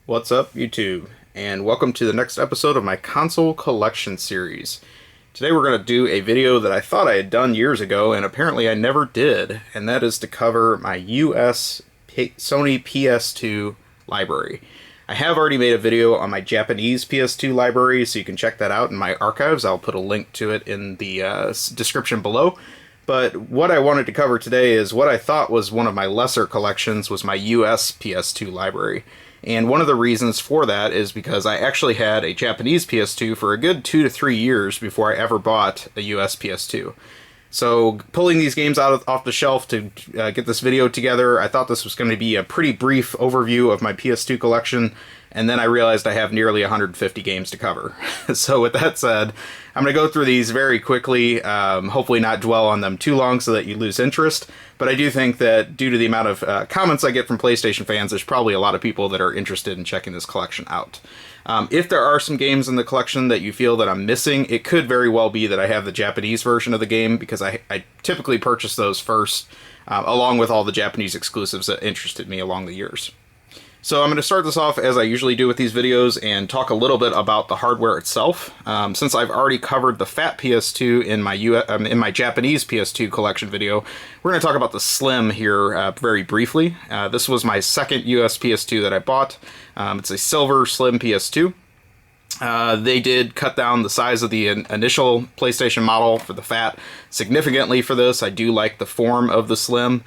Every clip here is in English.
What's up, YouTube? And welcome to the next episode of my console collection series. Today we're going to do a video that I thought I had done years ago, and apparently I never did, and that is to cover my US Sony PS2 library. I have already made a video on my Japanese PS2 library, so you can check that out in my archives. I'll put a link to it in the description below. But what I wanted to cover today is what I thought was one of my lesser collections was my US PS2 library. And one of the reasons for that is because I actually had a Japanese PS2 for a good 2 to 3 years before I ever bought a US PS2. So pulling these games off the shelf to get this video together, I thought this was going to be a pretty brief overview of my PS2 collection, and then I realized I have nearly 150 games to cover. So with that said, I'm going to go through these very quickly, hopefully not dwell on them too long so that you lose interest, but I do think that due to the amount of comments I get from PlayStation fans, there's probably a lot of people that are interested in checking this collection out. If there are some games in the collection that you feel that I'm missing, it could very well be that I have the Japanese version of the game, because I typically purchase those first, along with all the Japanese exclusives that interested me along the years. So I'm going to start this off as I usually do with these videos and talk a little bit about the hardware itself. Since I've already covered the fat PS2 in my Japanese PS2 collection video, we're going to talk about the Slim here very briefly. This was my second US PS2 that I bought. It's a silver Slim PS2. They did cut down the size of the initial PlayStation model for the fat significantly for this. I do like the form of the Slim.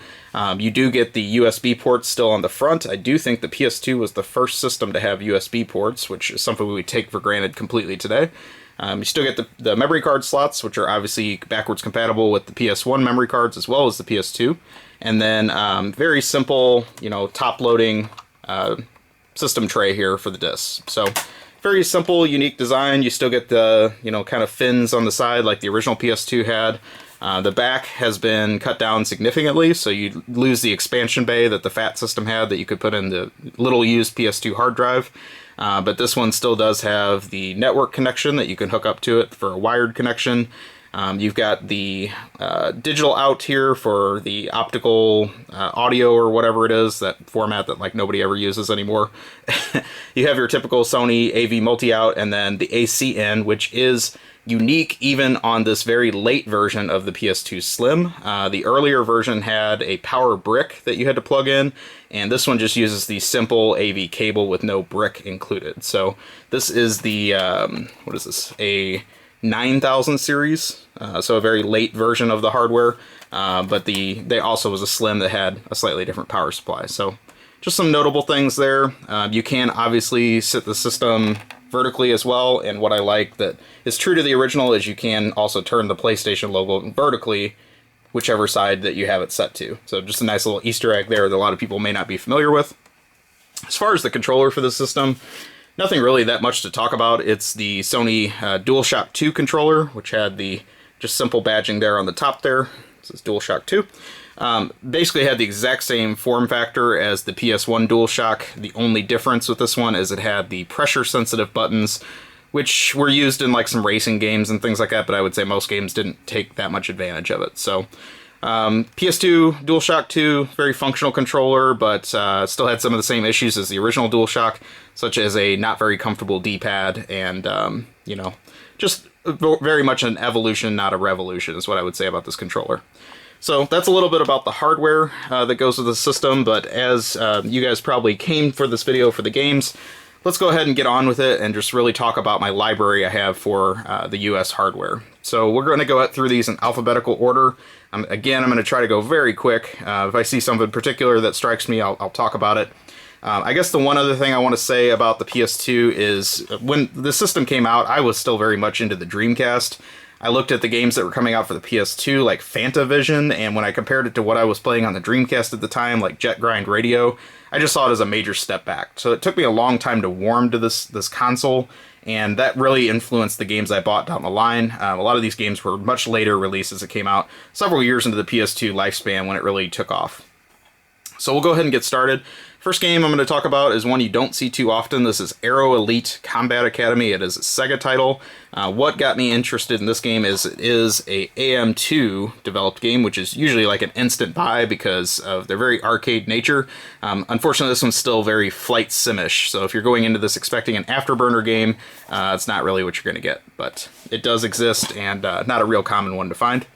You do get the USB ports still on the front. I do think the PS2 was the first system to have USB ports, which is something we would take for granted completely today. You still get the memory card slots, which are obviously backwards compatible with the PS1 memory cards as well as the PS2. And then very simple, top-loading system tray here for the discs. So very simple, unique design. You still get the, kind of fins on the side like the original PS2 had. The back has been cut down significantly, so you lose the expansion bay that the fat system had that you could put in the little used PS2 hard drive. But this one still does have the network connection that you can hook up to it for a wired connection. You've got the digital out here for the optical audio or whatever it is, that format that like nobody ever uses anymore. You have your typical Sony AV multi-out, and then the AC in, which is unique even on this very late version of the PS2 Slim. The earlier version had a power brick that you had to plug in, and this one just uses the simple AV cable with no brick included. So this is the, what is this, a 9000 series, so a very late version of the hardware, but they also was a Slim that had a slightly different power supply. So just some notable things there. You can obviously sit the system vertically as well, and what I like that is true to the original is you can also turn the PlayStation logo vertically whichever side that you have it set to. So just a nice little Easter egg there that a lot of people may not be familiar with. As far as the controller for the system, nothing really that much to talk about. It's the Sony DualShock 2 controller, which had the just simple badging there on the top there. This is DualShock 2. Basically had the exact same form factor as the PS1 DualShock. The only difference with this one is it had the pressure-sensitive buttons, which were used in like some racing games and things like that, but I would say most games didn't take that much advantage of it. So PS2 DualShock 2, very functional controller, but still had some of the same issues as the original DualShock, such as a not very comfortable D-pad and, just very much an evolution, not a revolution, is what I would say about this controller. So that's a little bit about the hardware that goes with the system, but as you guys probably came for this video for the games, let's go ahead and get on with it and just really talk about my library I have for the US hardware. So we're going to go through these in alphabetical order. Again, I'm going to try to go very quick. If I see something particular that strikes me, I'll talk about it. I guess the one other thing I want to say about the PS2 is when the system came out, I was still very much into the Dreamcast. I looked at the games that were coming out for the PS2, like Fantavision, and when I compared it to what I was playing on the Dreamcast at the time, like Jet Grind Radio, I just saw it as a major step back. So it took me a long time to warm to this console, and that really influenced the games I bought down the line. A lot of these games were much later releases that came out several years into the PS2 lifespan when it really took off. So we'll go ahead and get started. First game I'm going to talk about is one you don't see too often. This is Aero Elite Combat Academy. It is a Sega title. What got me interested in this game is it is a AM2 developed game, which is usually like an instant buy because of their very arcade nature. Unfortunately, this one's still very flight simish, so if you're going into this expecting an afterburner game, it's not really what you're going to get, but it does exist, and not a real common one to find.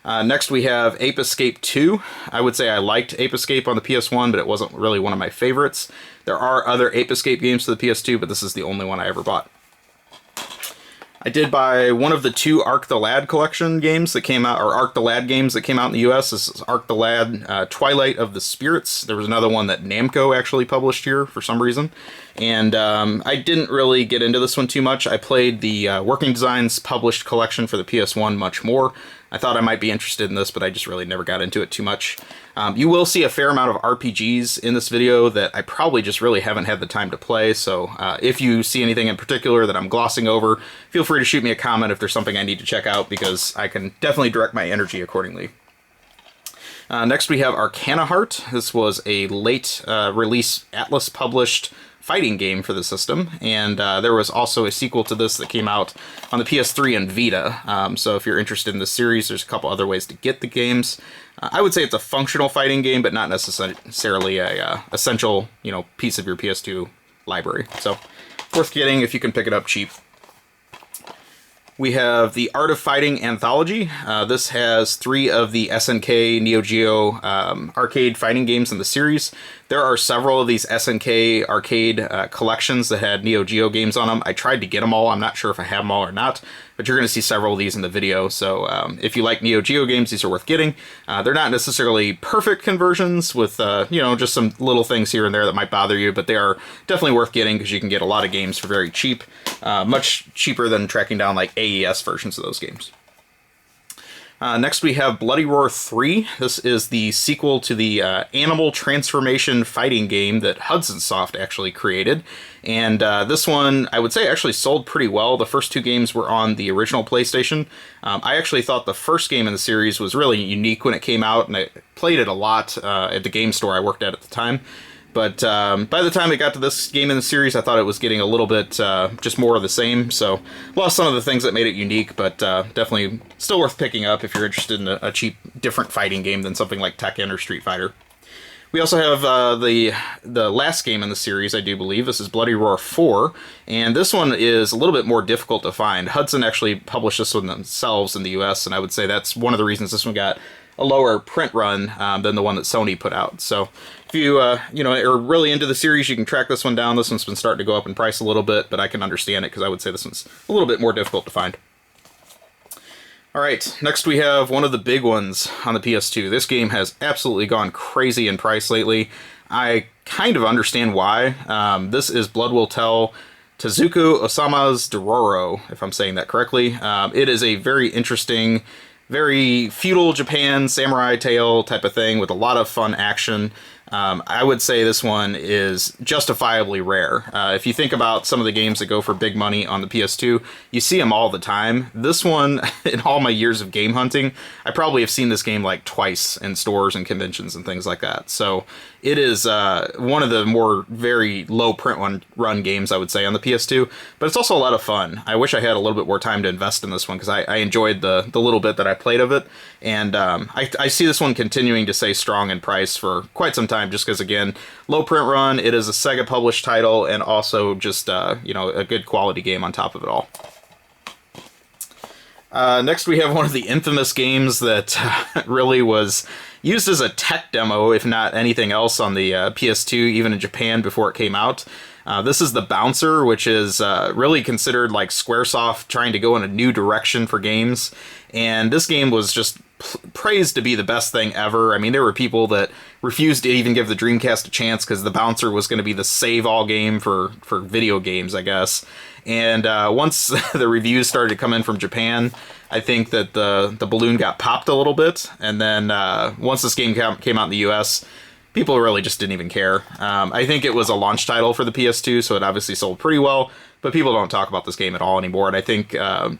Next we have Ape Escape 2. I would say I liked Ape Escape on the PS1, but it wasn't really one of my favorites. There are other Ape Escape games for the PS2, but this is the only one I ever bought. I did buy one of the two Ark the Lad collection games that came out, or Ark the Lad games that came out in the US. This is Ark the Lad Twilight of the Spirits. There was another one that Namco actually published here for some reason. And I didn't really get into this one too much. I played the Working Designs published collection for the PS1 much more. I thought I might be interested in this, but I just really never got into it too much. You will see a fair amount of RPGs in this video that I probably just really haven't had the time to play, so if you see anything in particular that I'm glossing over, feel free to shoot me a comment if there's something I need to check out, because I can definitely direct my energy accordingly. Next we have Arcana Heart. This was a late release Atlas published fighting game for the system, and there was also a sequel to this that came out on the PS3 and Vita. So if you're interested in the series, there's a couple other ways to get the games. I would say it's a functional fighting game, but not necessarily a essential, piece of your PS2 library. So worth getting if you can pick it up cheap. We have the Art of Fighting Anthology. This has 3 of the SNK Neo Geo arcade fighting games in the series. There are several of these SNK arcade collections that had Neo Geo games on them. I tried to get them all. I'm not sure if I have them all or not, but you're going to see several of these in the video. So if you like Neo Geo games, these are worth getting. They're not necessarily perfect conversions with, just some little things here and there that might bother you, but they are definitely worth getting because you can get a lot of games for very cheap. Much cheaper than tracking down like AES versions of those games. Next we have Bloody Roar 3. This is the sequel to the animal transformation fighting game that Hudson Soft actually created. And this one, I would say, actually sold pretty well. The first 2 games were on the original PlayStation. I actually thought the first game in the series was really unique when it came out, and I played it a lot at the game store I worked at the time. But by the time it got to this game in the series, I thought it was getting a little bit just more of the same. So lost some of the things that made it unique, but definitely still worth picking up if you're interested in a cheap, different fighting game than something like Tekken or Street Fighter. We also have the last game in the series, I do believe. This is Bloody Roar 4, and this one is a little bit more difficult to find. Hudson actually published this one themselves in the US, and I would say that's one of the reasons this one got a lower print run than the one that Sony put out. So if you are really into the series, you can track this one down. This one's been starting to go up in price a little bit, but I can understand it because I would say this one's a little bit more difficult to find. All right, next we have one of the big ones on the PS2. This game has absolutely gone crazy in price lately. I kind of understand why. This is Blood Will Tell Tezuka Osama's Dororo, if I'm saying that correctly. It is a very interesting, very feudal Japan samurai tale type of thing with a lot of fun action. I would say this one is justifiably rare. If you think about some of the games that go for big money on the PS2, you see them all the time. This one, in all my years of game hunting, I probably have seen this game like twice in stores and conventions and things like that. So it is one of the more very low print run games, I would say, on the PS2, but it's also a lot of fun. I wish I had a little bit more time to invest in this one because I enjoyed the little bit that I played of it, and I see this one continuing to stay strong in price for quite some time, just because, again, low print run, it is a Sega published title, and also just a good quality game on top of it all. Next we have one of the infamous games that really was used as a tech demo, if not anything else, on the PS2, even in Japan before it came out. This is The Bouncer, which is really considered like Squaresoft trying to go in a new direction for games. And this game was just praised to be the best thing ever. I mean, there were people that refused to even give the Dreamcast a chance because The Bouncer was going to be the save-all game for video games, I guess. And once the reviews started to come in from Japan, I think that the balloon got popped a little bit. And then once this game came out in the US, people really just didn't even care. I think it was a launch title for the PS2, so it obviously sold pretty well, but people don't talk about this game at all anymore, and I think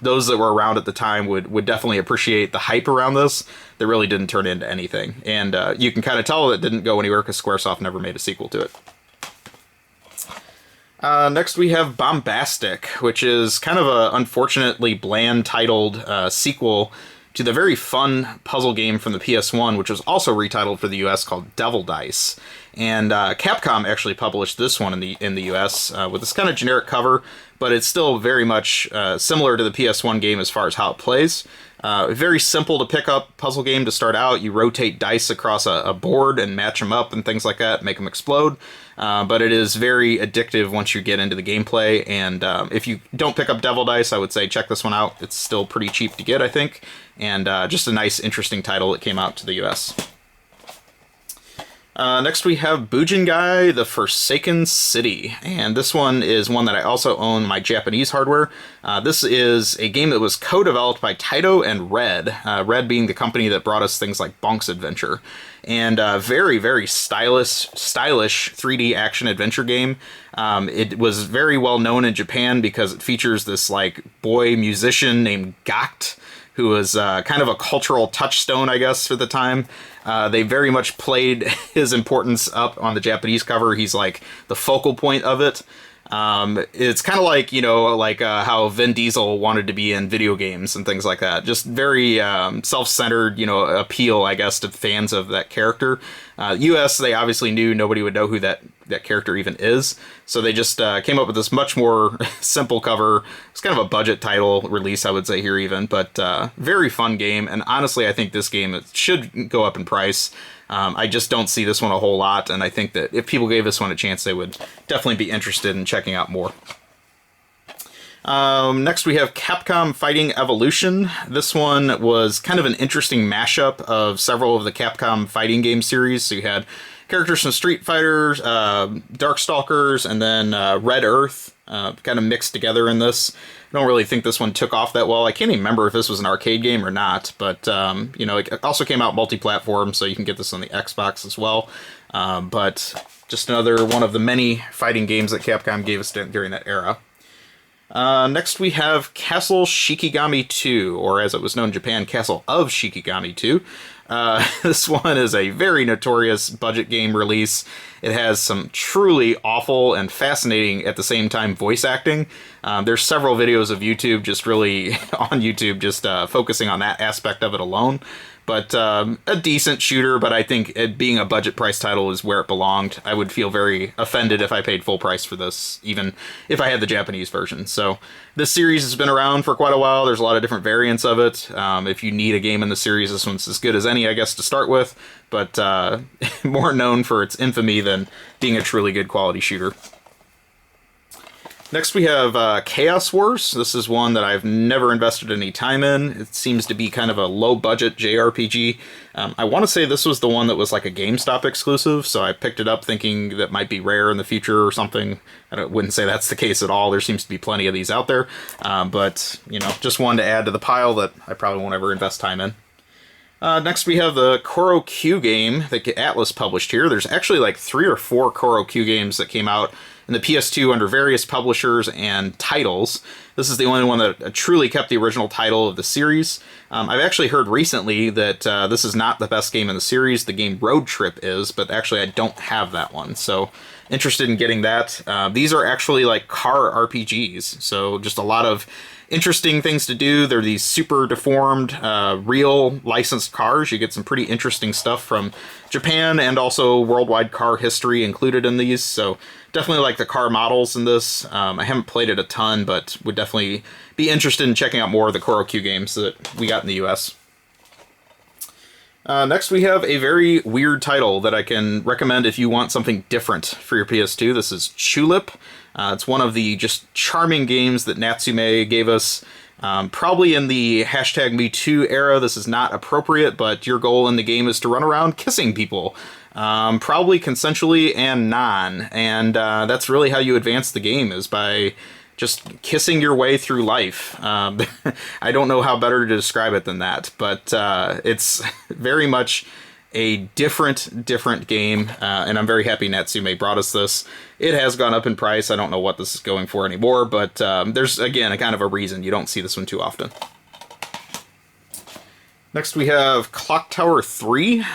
those that were around at the time would definitely appreciate the hype around this that really didn't turn into anything. And you can kind of tell it didn't go anywhere because Squaresoft never made a sequel to it. Next we have Bombastic, which is kind of a unfortunately bland titled sequel to the very fun puzzle game from the PS1, which was also retitled for the US called Devil Dice. And Capcom actually published this one in the US with this kind of generic cover, but it's still very much similar to the PS1 game as far as how it plays. Very simple to pick up puzzle game to start out. You rotate dice across a board and match them up and things like that, make them explode. But it is very addictive once you get into the gameplay. And if you don't pick up Devil Dice, I would say check this one out. It's still pretty cheap to get, I think. And just a nice, interesting title that came out to the US. Next we have Bujingai, The Forsaken City, and this one is one that I also own my Japanese hardware. This is a game that was co-developed by Taito and Red, Red being the company that brought us things like Bonk's Adventure, and very, very stylish 3D action-adventure game. It was very well known in Japan because it features this like boy musician named Gact, who was kind of a cultural touchstone, I guess, for the time. They very much played his importance up on the Japanese cover. He's like the focal point of it. It's kind of like, you know, like how Vin Diesel wanted to be in video games and things like that. Just very self-centered, you know, appeal, I guess, to fans of that character. US, they obviously knew nobody would know who that character even is. So they just came up with this much more simple cover. It's kind of a budget title release, I would say here even, but very fun game. And honestly, I think this game should go up in price. I just don't see this one a whole lot, and I think that if people gave this one a chance, they would definitely be interested in checking out more. Next we have Capcom Fighting Evolution. This one was kind of an interesting mashup of several of the Capcom fighting game series. So you had characters from Street Fighter, Darkstalkers, and then Red Earth kind of mixed together in this. I don't really think this one took off that well. I can't even remember if this was an arcade game or not, but, you know, it also came out multi-platform, so you can get this on the Xbox as well. But just another one of the many fighting games that Capcom gave us during that era. Next we have Castle Shikigami 2, or as it was known in Japan, Castle of Shikigami 2. This one is a very notorious budget game release. It has some truly awful and fascinating at the same time voice acting. There's several videos of YouTube just really on YouTube just focusing on that aspect of it alone. But a decent shooter, but I think it being a budget price title is where it belonged. I would feel very offended if I paid full price for this, even if I had the Japanese version. So this series has been around for quite a while. There's a lot of different variants of it. If you need a game in the series, this one's as good as any, I guess, to start with. But more known for its infamy than being a truly good quality shooter. Next we have Chaos Wars. This is one that I've never invested any time in. It seems to be kind of a low-budget JRPG. I want to say this was the one that was like a GameStop exclusive, so I picked it up thinking that might be rare in the future or something. I wouldn't say that's the case at all. There seems to be plenty of these out there. But, you know, just one to add to the pile that I probably won't ever invest time in. Next we have the Koro Q game that Atlas published here. There's actually like 3 or 4 Koro Q games that came out in the PS2 under various publishers and titles. This is the only one that truly kept the original title of the series. I've actually heard recently that this is not the best game in the series. The game Road Trip is, but actually I don't have that one. So interested in getting that. These are actually like car RPGs, so just a lot of interesting things to do. They're these super deformed, real licensed cars. You get some pretty interesting stuff from Japan and also worldwide car history included in these. So definitely like the car models in this. I haven't played it a ton, but would definitely be interested in checking out more of the Koro Q games that we got in the US. Next we have a very weird title that I can recommend if you want something different for your PS2. This is Chulip. It's one of the just charming games that Natsume gave us. Probably in the #MeToo era, this is not appropriate, but your goal in the game is to run around kissing people. Probably consensually and non. And that's really how you advance the game, is by just kissing your way through life. I don't know how better to describe it than that, but it's very much a different game, and I'm very happy Natsume brought us this. It has gone up in price. I don't know what this is going for anymore, but there's, again, a kind of a reason. You don't see this one too often. Next we have Clock Tower 3.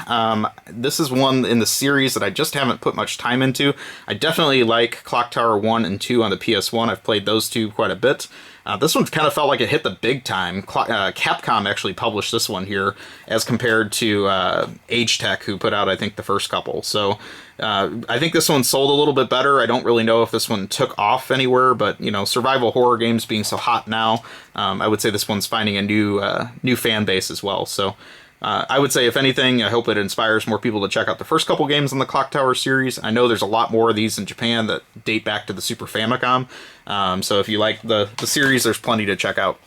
This is one in the series that I just haven't put much time into. I definitely like Clock Tower 1 and 2 on the PS1. I've played those two quite a bit. This one kind of felt like it hit the big time. Capcom actually published this one here as compared to Age Tech, who put out, I think, the first couple. So I think this one sold a little bit better. I don't really know if this one took off anywhere, but, you know, survival horror games being so hot now, I would say this one's finding a new fan base as well. So I would say, if anything, I hope it inspires more people to check out the first couple games in the Clock Tower series. I know there's a lot more of these in Japan that date back to the Super Famicom, so if you like the series, there's plenty to check out.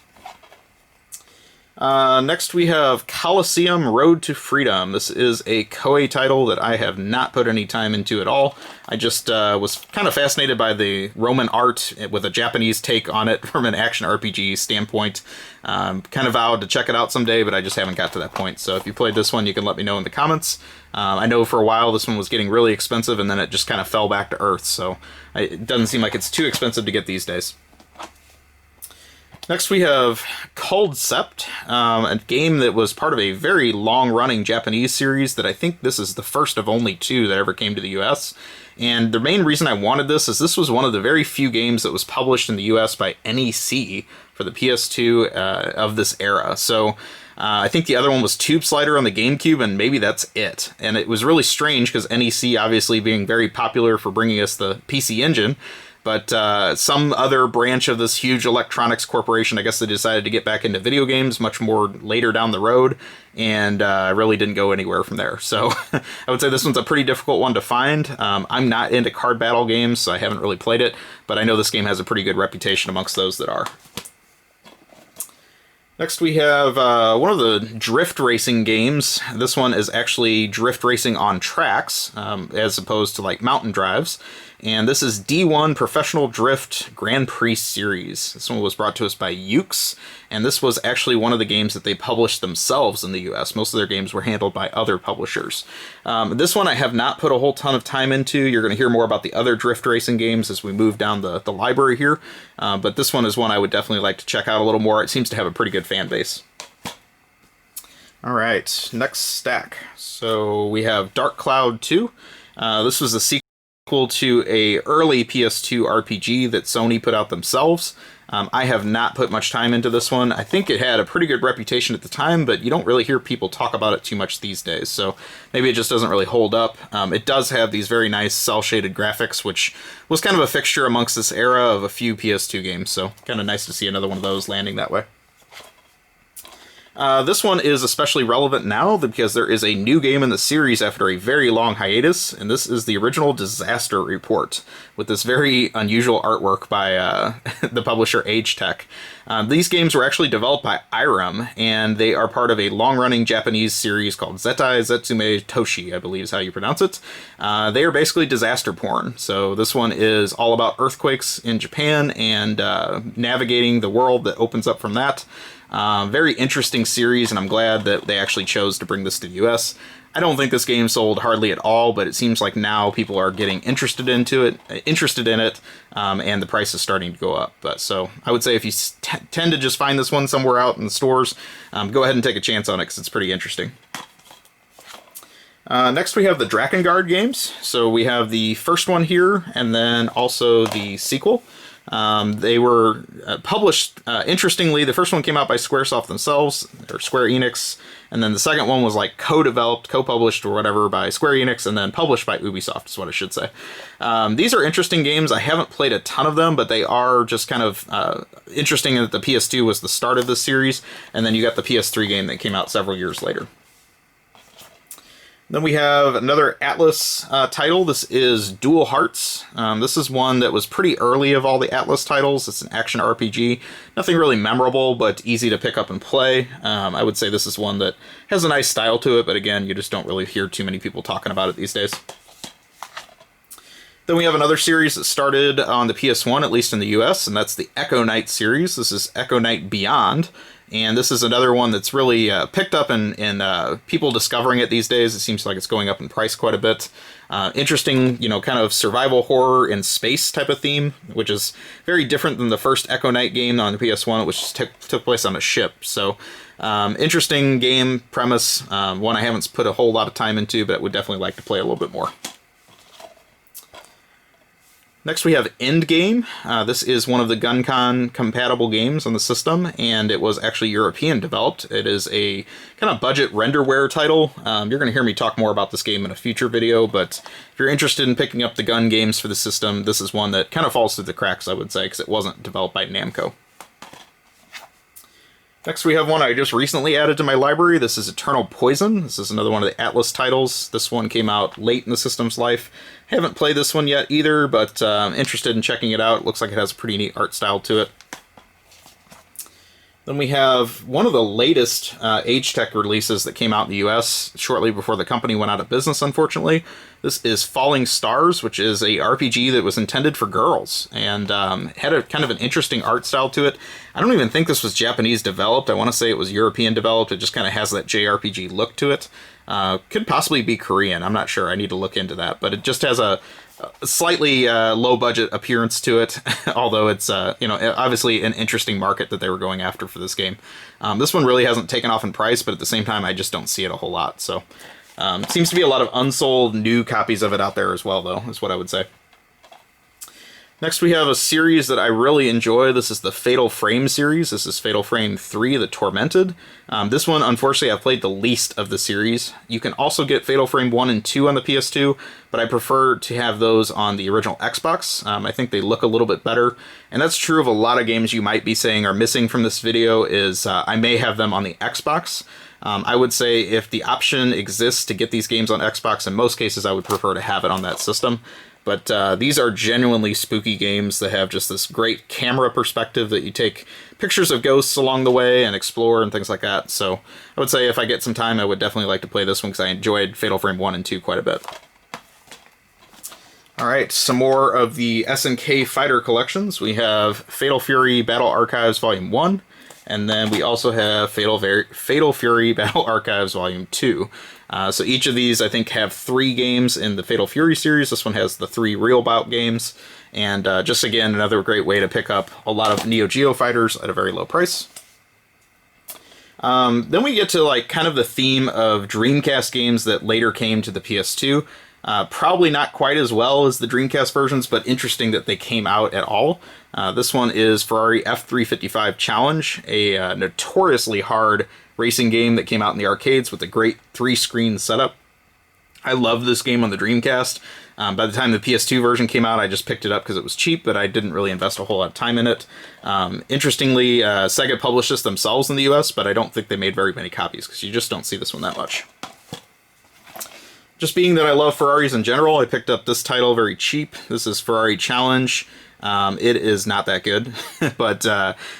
Next we have Colosseum Road to Freedom. This is a Koei title that I have not put any time into at all. I just was kind of fascinated by the Roman art with a Japanese take on it from an action RPG standpoint. Kind of vowed to check it out someday, but I just haven't got to that point. So if you played this one, you can let me know in the comments. I know for a while this one was getting really expensive, and then it just kind of fell back to earth. So it doesn't seem like it's too expensive to get these days. Next we have Cold Sept, a game that was part of a very long-running Japanese series that I think this is the first of only two that ever came to the US. And the main reason I wanted this is this was one of the very few games that was published in the US by NEC for the PS2 of this era. So I think the other one was Tube Slider on the GameCube, and maybe that's it. And it was really strange because NEC obviously being very popular for bringing us the PC Engine, but some other branch of this huge electronics corporation, I guess they decided to get back into video games much more later down the road, and really didn't go anywhere from there. So I would say this one's a pretty difficult one to find. I'm not into card battle games, so I haven't really played it, but I know this game has a pretty good reputation amongst those that are. Next we have one of the drift racing games. This one is actually drift racing on tracks, as opposed to like mountain drives. And this is D1 Professional Drift Grand Prix Series. This one was brought to us by Ukes, and this was actually one of the games that they published themselves in the US. Most of their games were handled by other publishers. This one I have not put a whole ton of time into. You're going to hear more about the other drift racing games as we move down the library here. But this one is one I would definitely like to check out a little more. It seems to have a pretty good fan base. All right, next stack. So we have Dark Cloud 2. This was a sequel to a early PS2 RPG that Sony put out themselves. I have not put much time into this one. I think it had a pretty good reputation at the time, but you don't really hear people talk about it too much these days, so maybe it just doesn't really hold up. It does have these very nice cel-shaded graphics, which was kind of a fixture amongst this era of a few PS2 games, so kind of nice to see another one of those landing that way. This one is especially relevant now because there is a new game in the series after a very long hiatus, and this is the original Disaster Report, with this very unusual artwork by the publisher Age Tech. These games were actually developed by Irem, and they are part of a long-running Japanese series called Zetai Zetsume Toshi, I believe is how you pronounce it. They are basically disaster porn, so this one is all about earthquakes in Japan and navigating the world that opens up from that. Very interesting series, and I'm glad that they actually chose to bring this to the US. I don't think this game sold hardly at all, but it seems like now people are getting interested in it, and the price is starting to go up. But so I would say if you tend to just find this one somewhere out in the stores, go ahead and take a chance on it because it's pretty interesting. Next we have the Drakengard games. So we have the first one here, and then also the sequel. They were published, interestingly, the first one came out by Squaresoft themselves, or Square Enix, and then the second one was like co-developed, co-published, or whatever by Square Enix, and then published by Ubisoft, is what I should say. These are interesting games. I haven't played a ton of them, but they are just kind of interesting in that the PS2 was the start of this series, and then you got the PS3 game that came out several years later. Then we have another Atlas title. This is Dual Hearts. This is one that was pretty early of all the Atlas titles. It's an action RPG. Nothing really memorable, but easy to pick up and play. I would say this is one that has a nice style to it, but again, you just don't really hear too many people talking about it these days. Then we have another series that started on the PS1, at least in the US, and that's the Echo Knight series. This is Echo Knight Beyond. And this is another one that's really picked up in people discovering it these days. It seems like it's going up in price quite a bit. Interesting, kind of survival horror in space type of theme, which is very different than the first Echo Knight game on the PS1, which took place on a ship. So, interesting game premise, one I haven't put a whole lot of time into, but would definitely like to play a little bit more. Next we have Endgame. This is one of the GunCon compatible games on the system, and it was actually European developed. It is a kind of budget renderware title. You're going to hear me talk more about this game in a future video, but if you're interested in picking up the gun games for the system, this is one that kind of falls through the cracks, I would say, because it wasn't developed by Namco. Next we have one I just recently added to my library. This is Eternal Poison. This is another one of the Atlas titles. This one came out late in the system's life. Haven't played this one yet either, but interested in checking it out. It looks like it has a pretty neat art style to it. Then we have one of the latest Age-Tech releases that came out in the US shortly before the company went out of business, unfortunately. This is Falling Stars, which is a RPG that was intended for girls, and had a kind of an interesting art style to it. I don't even think this was Japanese developed. I want to say it was European developed. It just kind of has that JRPG look to it. Could possibly be Korean. I'm not sure. I need to look into that. But it just has a slightly low-budget appearance to it, although it's obviously an interesting market that they were going after for this game. This one really hasn't taken off in price, but at the same time, I just don't see it a whole lot. So, seems to be a lot of unsold new copies of it out there as well, though, is what I would say. Next, we have a series that I really enjoy. This is the Fatal Frame series. This is Fatal Frame 3, The Tormented. This one, unfortunately, I've played the least of the series. You can also get Fatal Frame 1 and 2 on the PS2, but I prefer to have those on the original Xbox. I think they look a little bit better, and that's true of a lot of games you might be saying are missing from this video, is I may have them on the Xbox. I would say if the option exists to get these games on Xbox, in most cases I would prefer to have it on that system. But these are genuinely spooky games that have just this great camera perspective that you take pictures of ghosts along the way and explore and things like that. So I would say if I get some time, I would definitely like to play this one because I enjoyed Fatal Frame 1 and 2 quite a bit. Alright, some more of the SNK Fighter collections. We have Fatal Fury Battle Archives Volume 1, and then we also have Fatal Fury Battle Archives Volume 2. So each of these, I think, have 3 games in the Fatal Fury series. This one has the 3 Real Bout games. And just, again, another great way to pick up a lot of Neo Geo fighters at a very low price. Then we get to, like, kind of the theme of Dreamcast games that later came to the PS2. Probably not quite as well as the Dreamcast versions, but interesting that they came out at all. This one is Ferrari F355 Challenge, a notoriously hard racing game that came out in the arcades with a great 3-screen setup. I love this game on the Dreamcast. By the time the PS2 version came out, I just picked it up because it was cheap, but I didn't really invest a whole lot of time in it. Interestingly, Sega published this themselves in the US, but I don't think they made very many copies because you just don't see this one that much. Just being that I love Ferraris in general, I picked up this title very cheap. This is Ferrari Challenge. It is not that good, but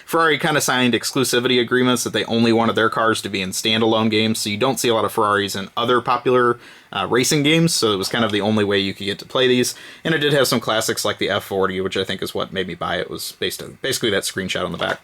Ferrari kind of signed exclusivity agreements that they only wanted their cars to be in standalone games, so you don't see a lot of Ferraris in other popular racing games, so it was kind of the only way you could get to play these. And it did have some classics like the F40, which I think is what made me buy it. It was basically that screenshot on the back.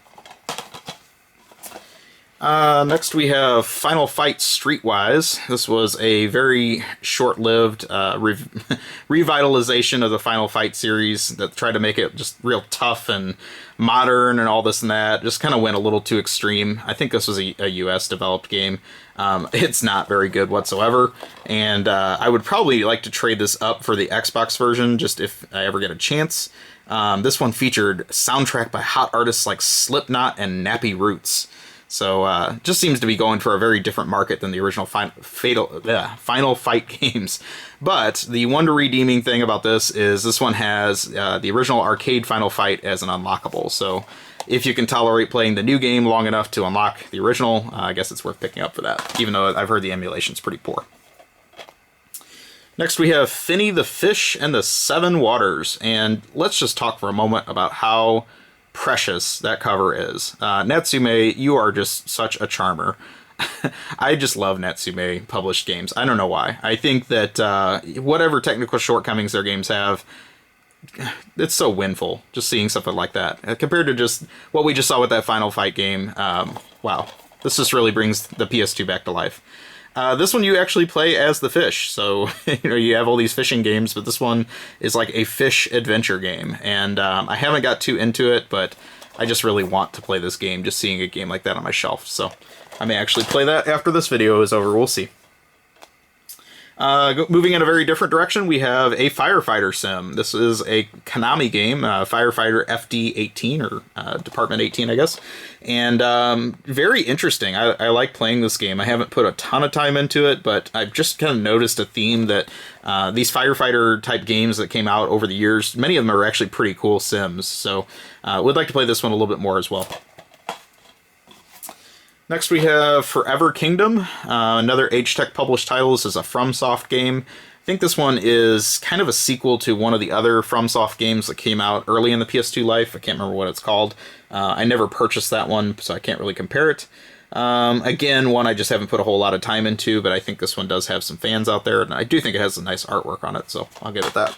Next we have Final Fight Streetwise. This was a very short-lived revitalization of the Final Fight series that tried to make it just real tough and modern and all this and that. Just kind of went a little too extreme. I think this was a US-developed game. It's not very good whatsoever, and I would probably like to trade this up for the Xbox version, just if I ever get a chance. This one featured soundtrack by hot artists like Slipknot and Nappy Roots. So, just seems to be going for a very different market than the original Final Fight games. But the one redeeming thing about this is this one has the original arcade Final Fight as an unlockable. So, if you can tolerate playing the new game long enough to unlock the original, I guess it's worth picking up for that, even though I've heard the emulation's pretty poor. Next we have Finny the Fish and the Seven Waters, and let's just talk for a moment about how precious that cover is. Natsume, you are just such a charmer. I just love Natsume published games. I don't know why. I think that whatever technical shortcomings their games have, it's so winful just seeing something like that compared to just what we just saw with that Final Fight game. Wow, this just really brings the PS2 back to life. This one you actually play as the fish, so you have all these fishing games, but this one is like a fish adventure game, and I haven't got too into it, but I just really want to play this game, just seeing a game like that on my shelf, so I may actually play that after this video is over. We'll see. Moving in a very different direction, we have a firefighter sim. This is a Konami game, Firefighter FD18, or Department 18, I guess. And very interesting. I like playing this game. I haven't put a ton of time into it, but I've just kind of noticed a theme that these firefighter type games that came out over the years, many of them are actually pretty cool sims. So would like to play this one a little bit more as well. Next we have Forever Kingdom, another Agetec published title. This is a FromSoft game. I think this one is kind of a sequel to one of the other FromSoft games that came out early in the PS2 life. I can't remember what it's called. I never purchased that one, so I can't really compare it. Again, one I just haven't put a whole lot of time into, but I think this one does have some fans out there, and I do think it has a nice artwork on it, so I'll give it that.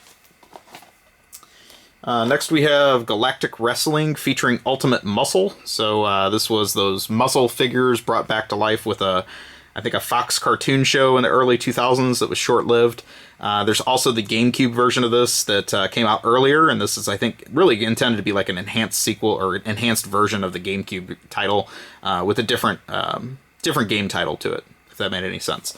Next we have Galactic Wrestling featuring Ultimate Muscle. So this was those muscle figures brought back to life with I think a Fox cartoon show in the early 2000s that was short-lived. There's also the GameCube version of this that came out earlier, and this is, I think, really intended to be like an enhanced sequel or enhanced version of the GameCube title with a different game title to it, if that made any sense.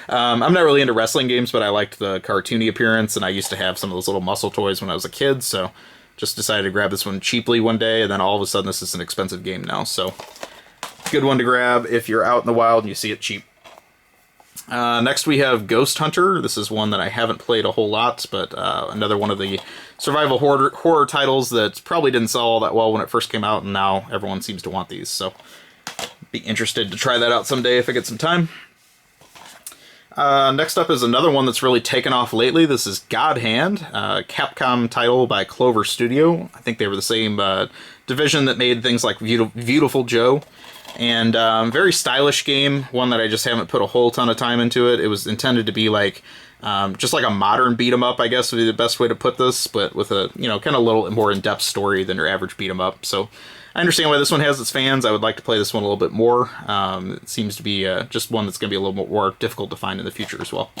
I'm not really into wrestling games, but I liked the cartoony appearance, and I used to have some of those little muscle toys when I was a kid, so just decided to grab this one cheaply one day, and then all of a sudden this is an expensive game now, so good one to grab if you're out in the wild and you see it cheap. Next we have Ghost Hunter. This is one that I haven't played a whole lot, but another one of the survival horror titles that probably didn't sell all that well when it first came out, and now everyone seems to want these, so be interested to try that out someday if I get some time. Next up is another one that's really taken off lately. This is God Hand, Capcom title by Clover Studio. I think they were the same division that made things like Beautiful Joe. And very stylish game, one that I just haven't put a whole ton of time into it. It was intended to be like just like a modern beat 'em up, I guess would be the best way to put this, but with a kind of a little more in-depth story than your average beat 'em up. So I understand why this one has its fans. I would like to play this one a little bit more. It seems to be just one that's going to be a little bit more difficult to find in the future as well.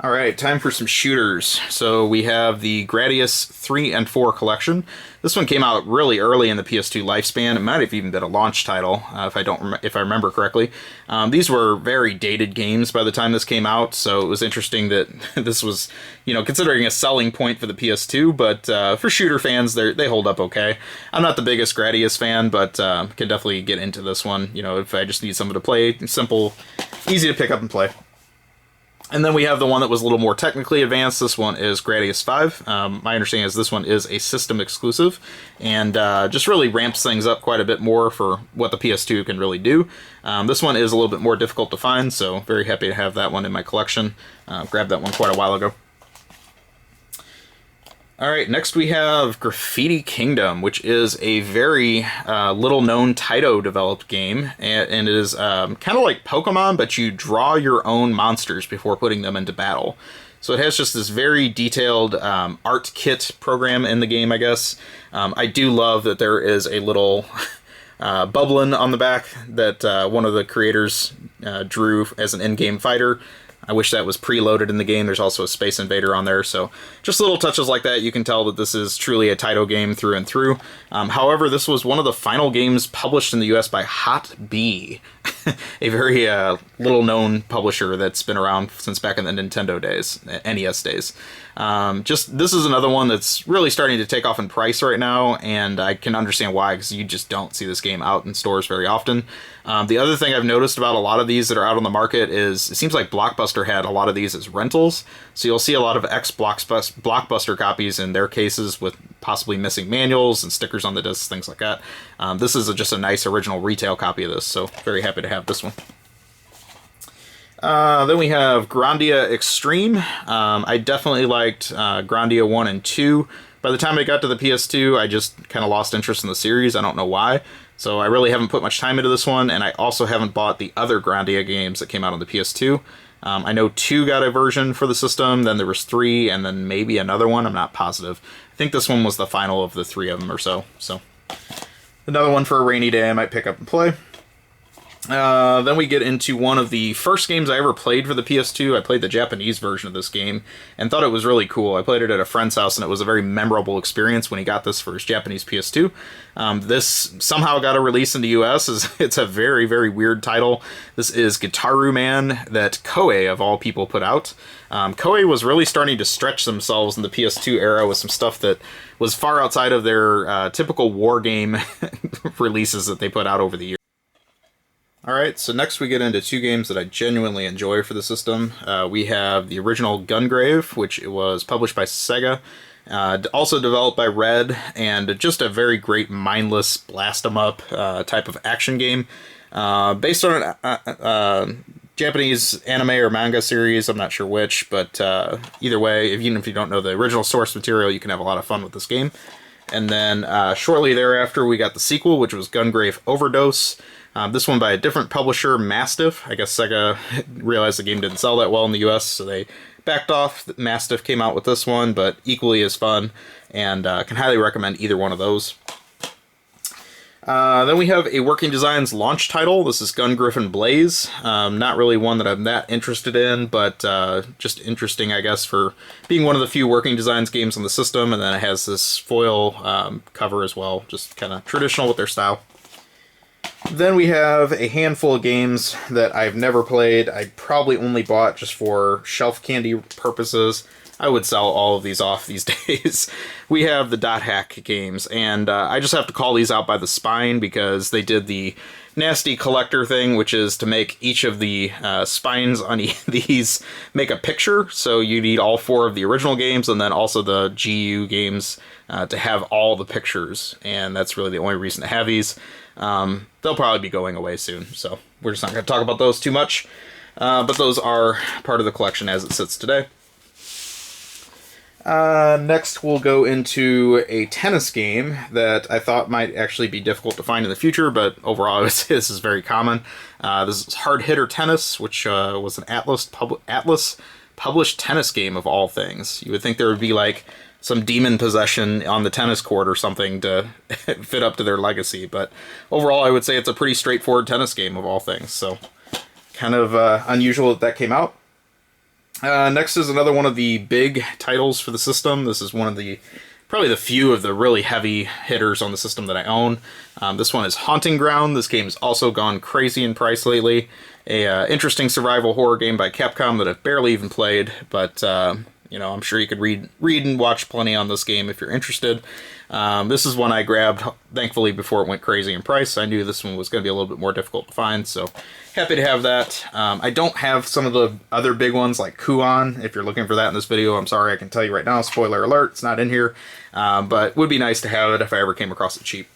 All right, time for some shooters. So we have the Gradius 3 and 4 collection. This one came out really early in the PS2 lifespan. It might have even been a launch title, if I remember correctly. These were very dated games by the time this came out, so it was interesting that this was, considering a selling point for the PS2, but for shooter fans, they hold up okay. I'm not the biggest Gradius fan, but can definitely get into this one. If I just need something to play, simple, easy to pick up and play. And then we have the one that was a little more technically advanced. This one is Gradius 5. My understanding is this one is a system exclusive and just really ramps things up quite a bit more for what the PS2 can really do. This one is a little bit more difficult to find, so very happy to have that one in my collection. Grabbed that one quite a while ago. All right, next we have Graffiti Kingdom, which is a very little-known Taito-developed game, and it is kind of like Pokemon, but you draw your own monsters before putting them into battle. So it has just this very detailed art kit program in the game, I guess. I do love that there is a little bubbling on the back that one of the creators drew as an in-game fighter. I wish that was preloaded in the game. There's also a Space Invader on there, so just little touches like that, you can tell that this is truly a Taito game through and through. However, this was one of the final games published in the US by Hot B, a very little-known publisher that's been around since back in the Nintendo days, NES days. This is another one that's really starting to take off in price right now, and I can understand why, because you just don't see this game out in stores very often. The other thing I've noticed about a lot of these that are out on the market is it seems like Blockbuster had a lot of these as rentals, so you'll see a lot of ex-Blockbuster copies in their cases with possibly missing manuals and stickers on the discs, things like that. This is just a nice original retail copy of this, so very happy to have this one. Then we have Grandia Extreme. I definitely liked Grandia 1 and 2. By the time I got to the PS2, I just kind of lost interest in the series. I don't know why. So I really haven't put much time into this one, and I also haven't bought the other Grandia games that came out on the PS2. I know 2 got a version for the system, then there was 3, and then maybe another one. I'm not positive. I think this one was the final of the 3 of them or so. So another one for a rainy day I might pick up and play. Then we get into one of the first games I ever played for the PS2. I played the Japanese version of this game and thought it was really cool. I played it at a friend's house, and it was a very memorable experience when he got this for his Japanese PS2. This somehow got a release in the US. It's a very, very weird title. This is Gitaru Man that Koei, of all people, put out. Koei was really starting to stretch themselves in the PS2 era with some stuff that was far outside of their typical war game releases that they put out over the years. Alright, so next we get into 2 games that I genuinely enjoy for the system. We have the original Gungrave, which was published by Sega, also developed by Red, and just a very great mindless blast-em-up type of action game. Based on a Japanese anime or manga series, I'm not sure which, but either way, even if you don't know the original source material, you can have a lot of fun with this game. And then shortly thereafter, we got the sequel, which was Gungrave Overdose. This one by a different publisher, Mastiff. I guess Sega realized the game didn't sell that well in the US, so they backed off. Mastiff came out with this one, but equally as fun, and can highly recommend either one of those. Then we have a Working Designs launch title. This is Gun Griffin Blaze. Not really one that I'm that interested in, but just interesting, I guess, for being one of the few Working Designs games on the system, and then it has this foil cover as well, just kind of traditional with their style. Then we have a handful of games that I've never played. I probably only bought just for shelf candy purposes. I would sell all of these off these days. We have the Dot Hack games, and I just have to call these out by the spine because they did the nasty collector thing, which is to make each of the spines on these make a picture. So you need all 4 of the original games and then also the GU games to have all the pictures, and that's really the only reason to have these. They'll probably be going away soon, so we're just not going to talk about those too much. But those are part of the collection as it sits today. Next, we'll go into a tennis game that I thought might actually be difficult to find in the future, but overall this is very common. This is Hard Hitter Tennis, which was an Atlas published tennis game of all things. You would think there would be like some demon possession on the tennis court or something to fit up to their legacy, but overall I would say it's a pretty straightforward tennis game of all things, so kind of unusual that came out. Next is another one of the big titles for the system. This is one of the probably the few of the really heavy hitters on the system that I own. This one is Haunting Ground. This game has also gone crazy in price lately. A interesting survival horror game by Capcom that I've barely even played, but you know, I'm sure you could read and watch plenty on this game if you're interested. This is one I grabbed, thankfully, before it went crazy in price. I knew this one was going to be a little bit more difficult to find, so happy to have that. I don't have some of the other big ones like Kuon. If you're looking for that in this video, I'm sorry, I can tell you right now, spoiler alert, it's not in here. But would be nice to have it if I ever came across it cheap.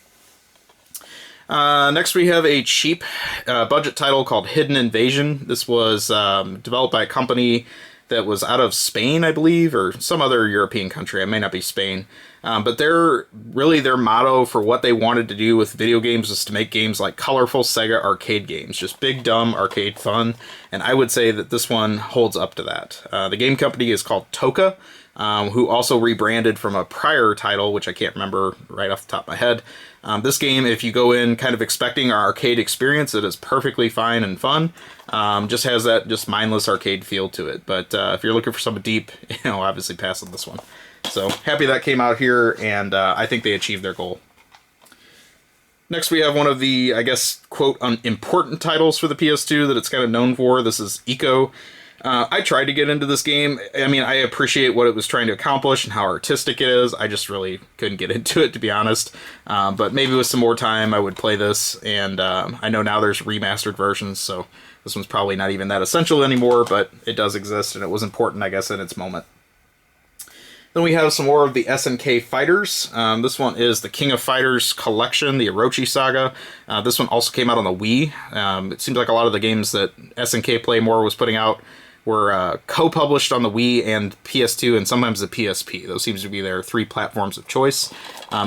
Next we have a cheap budget title called Hidden Invasion. This was developed by a company that was out of Spain, I believe, or some other European country. It may not be Spain. But their motto for what they wanted to do with video games was to make games like colorful Sega arcade games, just big, dumb arcade fun. And I would say that this one holds up to that. The game company is called Toka, who also rebranded from a prior title, which I can't remember right off the top of my head. This game, if you go in kind of expecting our arcade experience, it is perfectly fine and fun. Just has that just mindless arcade feel to it. But if you're looking for something deep, you know, obviously pass on this one. So happy that came out here, and I think they achieved their goal. Next we have one of the, I guess, quote, important titles for the PS2 that it's kind of known for. This is Eco. I tried to get into this game. I mean, I appreciate what it was trying to accomplish and how artistic it is. I just really couldn't get into it, to be honest. But maybe with some more time, I would play this. And I know now there's remastered versions, so this one's probably not even that essential anymore, but it does exist, and it was important, I guess, in its moment. Then we have some more of the SNK Fighters. This one is the King of Fighters collection, the Orochi Saga. This one also came out on the Wii. It seems like a lot of the games that SNK Play More was putting out were co-published on the Wii and PS2 and sometimes the PSP. Those seems to be their 3 platforms of choice.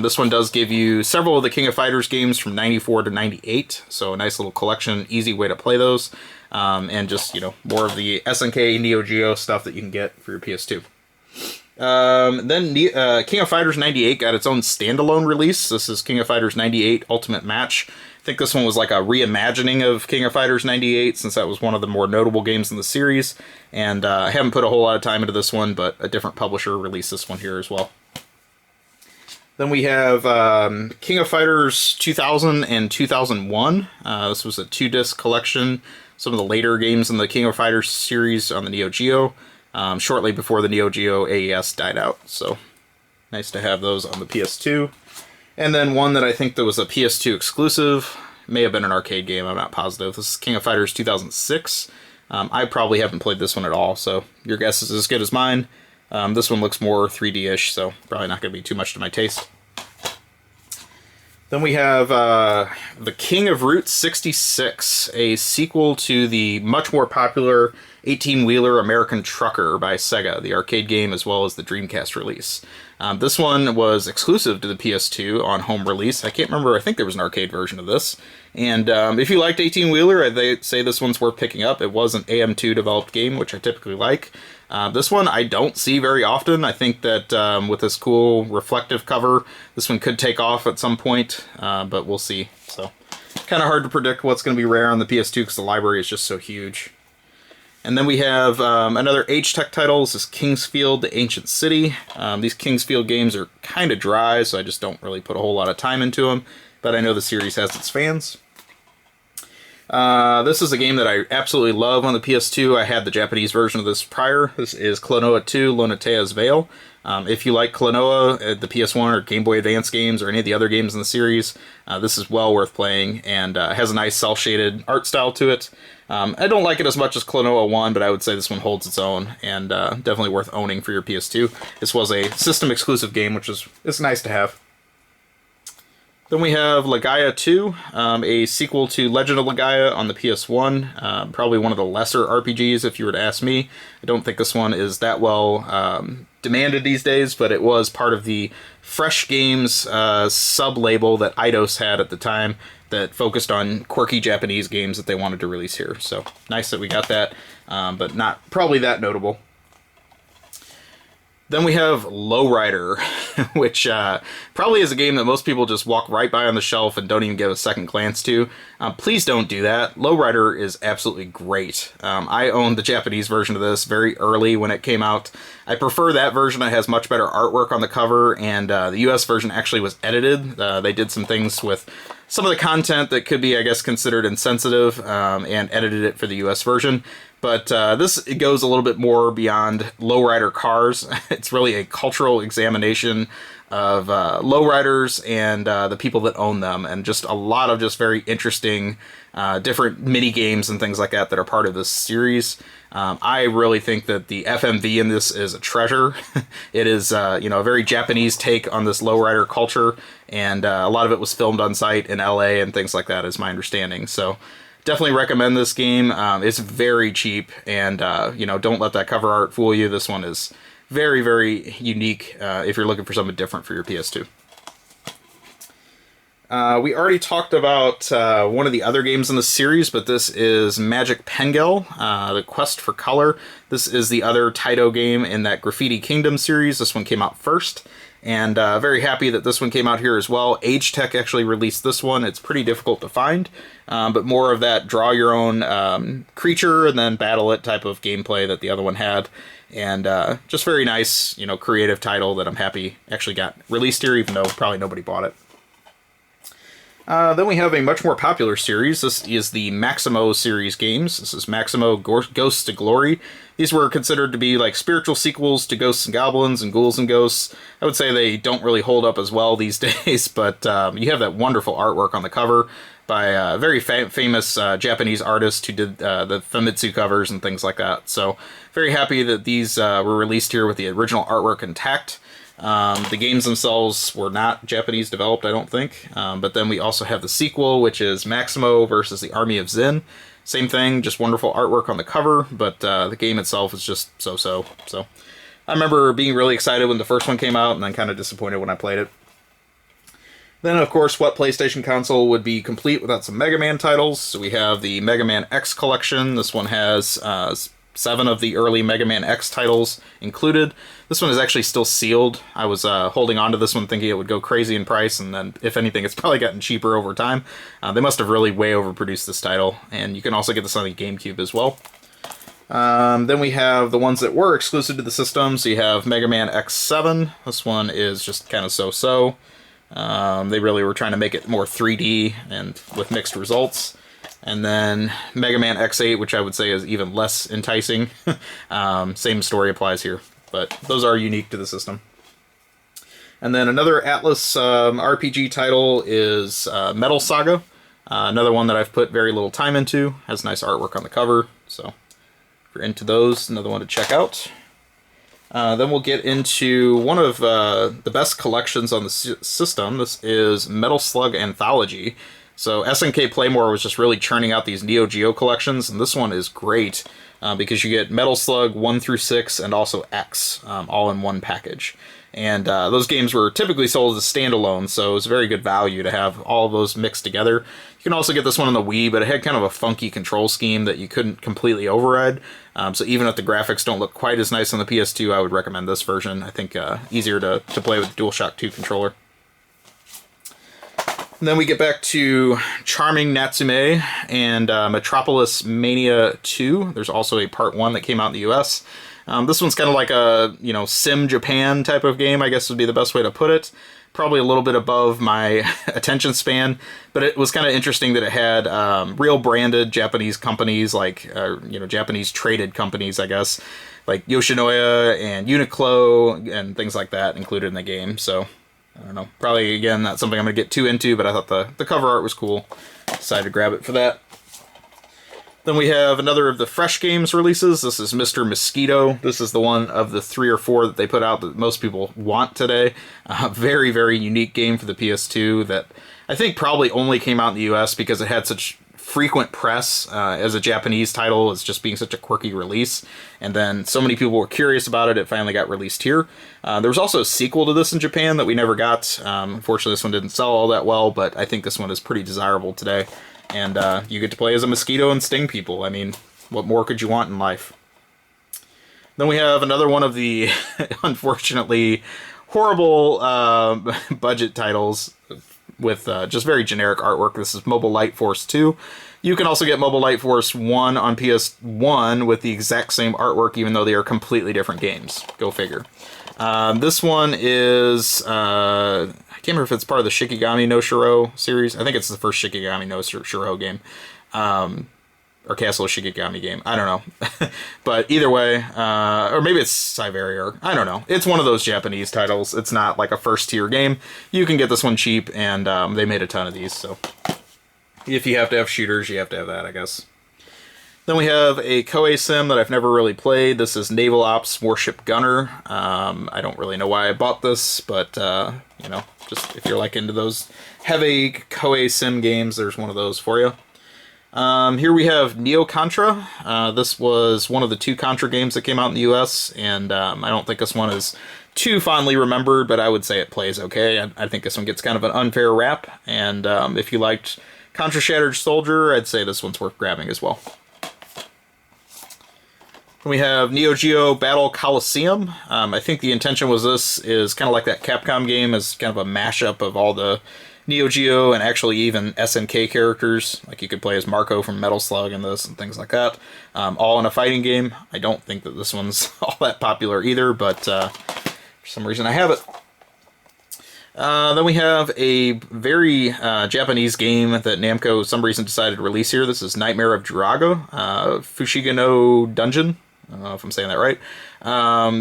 This one does give you several of the King of Fighters games from 94 to 98, so a nice little collection, easy way to play those, and just, more of the SNK Neo Geo stuff that you can get for your PS2. Then King of Fighters 98 got its own standalone release. This is King of Fighters 98 Ultimate Match. I think this one was like a reimagining of King of Fighters 98, since that was one of the more notable games in the series. And I haven't put a whole lot of time into this one, but a different publisher released this one here as well. Then we have King of Fighters 2000 and 2001. This was a 2-disc collection. Some of the later games in the King of Fighters series on the Neo Geo. Shortly before the Neo Geo AES died out, so nice to have those on the PS2. And then one that I think that was a PS2 exclusive, may have been an arcade game, I'm not positive. This is King of Fighters 2006. I probably haven't played this one at all, so your guess is as good as mine. This one looks more 3D-ish, so probably not going to be too much to my taste. Then we have The King of Route 66, a sequel to the much more popular 18-wheeler American Trucker by Sega, the arcade game as well as the Dreamcast release. This one was exclusive to the PS2 on home release. I can't remember, I think there was an arcade version of this. And if you liked 18-wheeler, I'd say this one's worth picking up. It was an AM2 developed game, which I typically like. This one I don't see very often. I think that with this cool reflective cover, this one could take off at some point, but we'll see. So, kind of hard to predict what's going to be rare on the PS2 because the library is just so huge. And then we have another H-Tech title. This is Kingsfield, the Ancient City. These Kingsfield games are kind of dry, so I just don't really put a whole lot of time into them, but I know the series has its fans. This is a game that I absolutely love on the PS2. I had the Japanese version of this prior. This is Klonoa 2, Lonatea's Veil. If you like Klonoa, the PS1 or Game Boy Advance games, or any of the other games in the series, this is well worth playing, and has a nice cel-shaded art style to it. I don't like it as much as Klonoa 1, but I would say this one holds its own, and definitely worth owning for your PS2. This was a system-exclusive game, which is nice to have. Then we have Legaia 2, a sequel to Legend of Legaia on the PS1. Probably one of the lesser RPGs, if you were to ask me. I don't think this one is that well demanded these days, but it was part of the Fresh Games sub-label that Eidos had at the time that focused on quirky Japanese games that they wanted to release here. So nice that we got that, but not probably that notable. Then we have Lowrider, which probably is a game that most people just walk right by on the shelf and don't even give a second glance to. Please don't do that. Lowrider is absolutely great. I owned the Japanese version of this very early when it came out. I prefer that version. It has much better artwork on the cover, and the US version actually was edited. They did some things with some of the content that could be, I guess, considered insensitive, and edited it for the US version. But it goes a little bit more beyond lowrider cars. It's really a cultural examination of lowriders and the people that own them, and just a lot of just very interesting different mini games and things like that that are part of this series. I really think that the FMV in this is a treasure. It is a very Japanese take on this lowrider culture, and a lot of it was filmed on site in LA and things like that, is my understanding. So definitely recommend this game. It's very cheap, and don't let that cover art fool you. This one is very, very unique if you're looking for something different for your PS2. We already talked about one of the other games in the series, but this is Magic Pengel, The Quest for Color. This is the other Taito game in that Graffiti Kingdom series. This one came out first, and very happy that this one came out here as well. H-Tech actually released this one. It's pretty difficult to find, but more of that draw your own creature and then battle it type of gameplay that the other one had. And just very nice, creative title that I'm happy actually got released here, even though probably nobody bought it. Then we have a much more popular series. This is the Maximo series games. This is Maximo Ghosts to Glory. These were considered to be like spiritual sequels to Ghosts and Goblins and Ghouls and Ghosts. I would say they don't really hold up as well these days, but you have that wonderful artwork on the cover by a very famous Japanese artist who did the Famitsu covers and things like that. So very happy that these were released here with the original artwork intact. The games themselves were not Japanese developed, I don't think. But then we also have the sequel, which is Maximo versus the Army of Zin. Same thing, just wonderful artwork on the cover, but the game itself is just so-so. So I remember being really excited when the first one came out, and then kind of disappointed when I played it. Then, of course, what PlayStation console would be complete without some Mega Man titles? So we have the Mega Man X collection. This one has 7 of the early Mega Man X titles included. This one is actually still sealed. I was holding on to this one thinking it would go crazy in price, and then, if anything, it's probably gotten cheaper over time. They must have really way overproduced this title, and you can also get this on the GameCube as well. Then we have the ones that were exclusive to the system. So you have Mega Man X7. This one is just kind of so-so. They really were trying to make it more 3D and with mixed results. And then Mega Man X8, which I would say is even less enticing. Same story applies here, but those are unique to the system. And then another Atlas RPG title is Metal Saga. Another one that I've put very little time into. Has nice artwork on the cover, so if you're into those, another one to check out. Then we'll get into one of the best collections on the system. This is Metal Slug Anthology. So SNK Playmore was just really churning out these Neo Geo collections, and this one is great because you get Metal Slug 1 through 6 and also X all in one package. And those games were typically sold as standalone, so it was very good value to have all of those mixed together. You can also get this one on the Wii, but it had kind of a funky control scheme that you couldn't completely override. So even if the graphics don't look quite as nice on the PS2, I would recommend this version. I think easier to play with the DualShock 2 controller. And then we get back to Charming Natsume and Metropolis Mania 2. There's also a part 1 that came out in the US. This one's kind of like a, Sim Japan type of game, I guess would be the best way to put it. Probably a little bit above my attention span, but it was kind of interesting that it had real branded Japanese companies, like, Japanese traded companies, I guess, like Yoshinoya and Uniqlo and things like that included in the game. So, I don't know. Probably, again, not something I'm going to get too into, but I thought the cover art was cool. Decided to grab it for that. Then we have another of the Fresh Games releases. This is Mr. Mosquito. This is the one of the 3 or 4 that they put out that most people want today. Very, very unique game for the PS2 that I think probably only came out in the US because it had such frequent press as a Japanese title as just being such a quirky release. And then so many people were curious about it, it finally got released here. There was also a sequel to this in Japan that we never got. Unfortunately, this one didn't sell all that well, but I think this one is pretty desirable today. And you get to play as a mosquito and sting people. I mean, what more could you want in life? Then we have another one of the, unfortunately, horrible budget titles with just very generic artwork. This is Mobile Light Force 2. You can also get Mobile Light Force 1 on PS1 with the exact same artwork, even though they are completely different games. Go figure. This one is... I can't remember if it's part of the Shikigami no Shiro series. I think it's the first Shikigami no Shiro game. Or Castle of Shikigami game. I don't know. But either way, or maybe it's Cyberia, or I don't know. It's one of those Japanese titles. It's not like a first-tier game. You can get this one cheap, and they made a ton of these, so if you have to have shooters, you have to have that, I guess. Then we have a Koei sim that I've never really played. This is Naval Ops Warship Gunner. I don't really know why I bought this, but, just if you're like into those heavy Koei sim games, there's one of those for you. Here we have Neo Contra. This was one of the 2 Contra games that came out in the US, and I don't think this one is too fondly remembered, but I would say it plays okay. I think this one gets kind of an unfair rap, and if you liked Contra Shattered Soldier, I'd say this one's worth grabbing as well. We have Neo Geo Battle Coliseum. I think the intention was this is kind of like that Capcom game, as kind of a mashup of all the Neo Geo and actually even SNK characters. Like you could play as Marco from Metal Slug in this and things like that. All in a fighting game. I don't think that this one's all that popular either, but for some reason I have it. Then we have a very Japanese game that Namco, for some reason, decided to release here. This is Nightmare of Drago, Fushigano Dungeon. I don't know if I'm saying that right.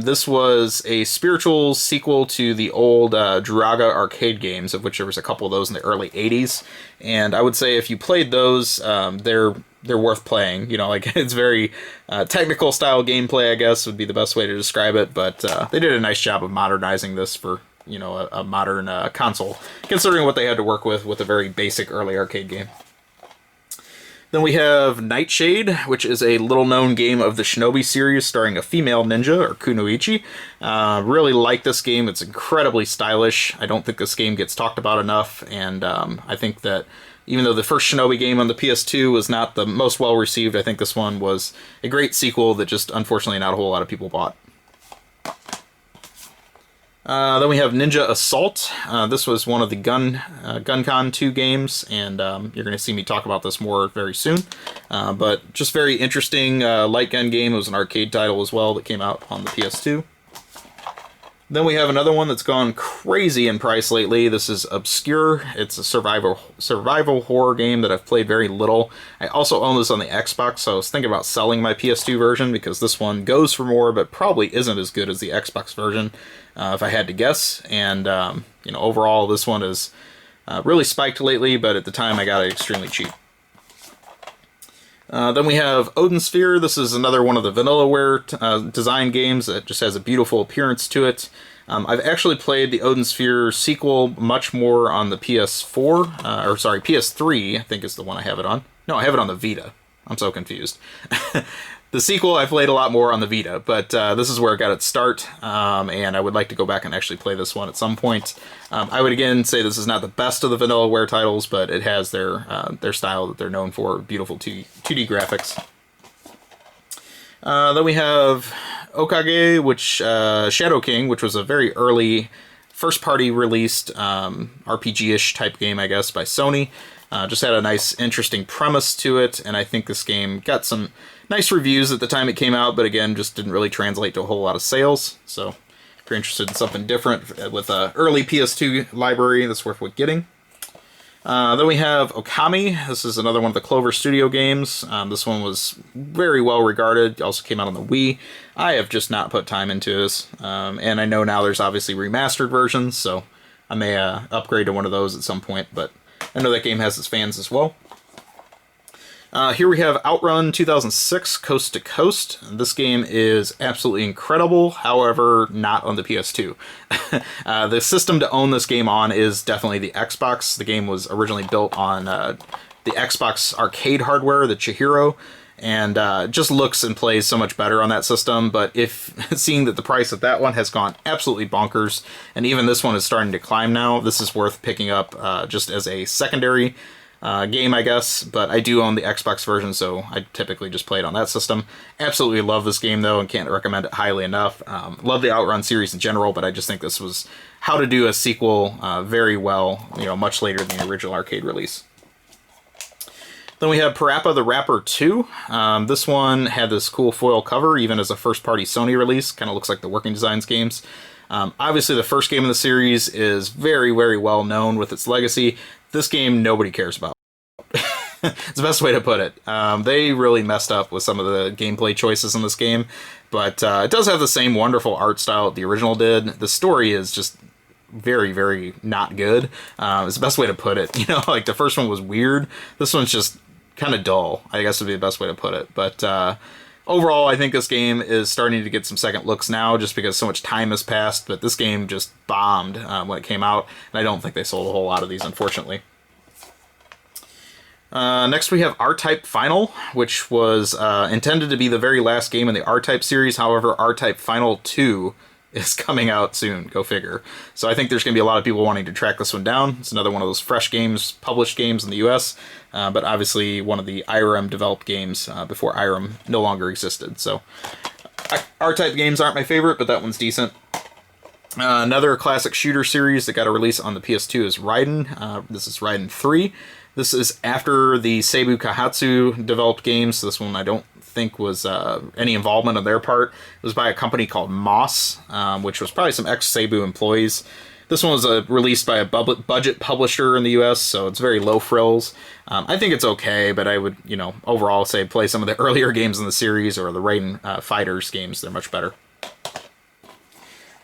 This was a spiritual sequel to the old Draga arcade games, of which there was a couple of those in the early 80s. And I would say if you played those, they're worth playing. It's very technical style gameplay, I guess, would be the best way to describe it. But they did a nice job of modernizing this for, a modern console, considering what they had to work with a very basic early arcade game. Then we have Nightshade, which is a little-known game of the Shinobi series starring a female ninja, or kunoichi. Really like this game. It's incredibly stylish. I don't think this game gets talked about enough, and I think that even though the first Shinobi game on the PS2 was not the most well-received, I think this one was a great sequel that just, unfortunately, not a whole lot of people bought. Then we have Ninja Assault. This was one of the GunCon 2 games, and you're going to see me talk about this more very soon. But just very interesting light gun game. It was an arcade title as well that came out on the PS2. Then we have another one that's gone crazy in price lately. This is Obscure. It's a survival horror game that I've played very little. I also own this on the Xbox, so I was thinking about selling my PS2 version because this one goes for more, but probably isn't as good as the Xbox version, if I had to guess. And overall, this one is really spiked lately, but at the time I got it extremely cheap. Then we have Odin Sphere. This is another one of the Vanillaware design games that just has a beautiful appearance to it. I've actually played the Odin Sphere sequel much more on the PS3, I think is the one I have it on. No, I have it on the Vita. I'm so confused. The sequel I played a lot more on the Vita, but this is where it got its start, and I would like to go back and actually play this one at some point. I would again say this is not the best of the Vanillaware titles, but it has their style that they're known for, beautiful 2D graphics. Then we have Okage, Shadow King, which was a very early first-party released RPG-ish type game, I guess, by Sony. Just had a nice, interesting premise to it, and I think this game got some nice reviews at the time it came out, but again, just didn't really translate to a whole lot of sales. So if you're interested in something different with an early PS2 library, that's worth getting. Then we have Okami. This is another one of the Clover Studio games. This one was very well regarded. It also came out on the Wii. I have just not put time into this, and I know now there's obviously remastered versions, so I may upgrade to one of those at some point, but I know that game has its fans as well. Here we have Outrun 2006 Coast to Coast. This game is absolutely incredible, however, not on the PS2. The system to own this game on is definitely the Xbox. The game was originally built on the Xbox arcade hardware, the Chihiro, and just looks and plays so much better on that system. But seeing that the price of that one has gone absolutely bonkers, and even this one is starting to climb now, this is worth picking up just as a secondary game, I guess, but I do own the Xbox version, so I typically just play it on that system. Absolutely love this game, though, and can't recommend it highly enough. Love the Outrun series in general, but I just think this was how to do a sequel very well, much later than the original arcade release. Then we have Parappa the Rapper 2. This one had this cool foil cover, even as a first-party Sony release. Kind of looks like the Working Designs games. Obviously, the first game in the series is very, very well known with its legacy. This game, nobody cares about. It's the best way to put it. They really messed up with some of the gameplay choices in this game, but it does have the same wonderful art style that the original did. The story is just very, very not good. It's the best way to put it. Like the first one was weird. This one's just kind of dull, I guess would be the best way to put it. But overall, I think this game is starting to get some second looks now just because so much time has passed, but this game just bombed when it came out, and I don't think they sold a whole lot of these, unfortunately. Next we have R-Type Final, which was intended to be the very last game in the R-Type series. However, R-Type Final 2 is coming out soon. Go figure. So I think there's going to be a lot of people wanting to track this one down. It's another one of those fresh games, published games in the US, but obviously one of the IRM developed games before IRM no longer existed. So R-Type games aren't my favorite, but that one's decent. Another classic shooter series that got a release on the PS2 is Raiden. This is Raiden 3. This is after the Seibu Kahatsu developed games. So this one I don't think was any involvement on their part. It was by a company called Moss, which was probably some ex-Seibu employees. This one was released by a budget publisher in the US, so it's very low frills. I think it's okay, but I would, overall say play some of the earlier games in the series or the Raiden Fighters games. They're much better.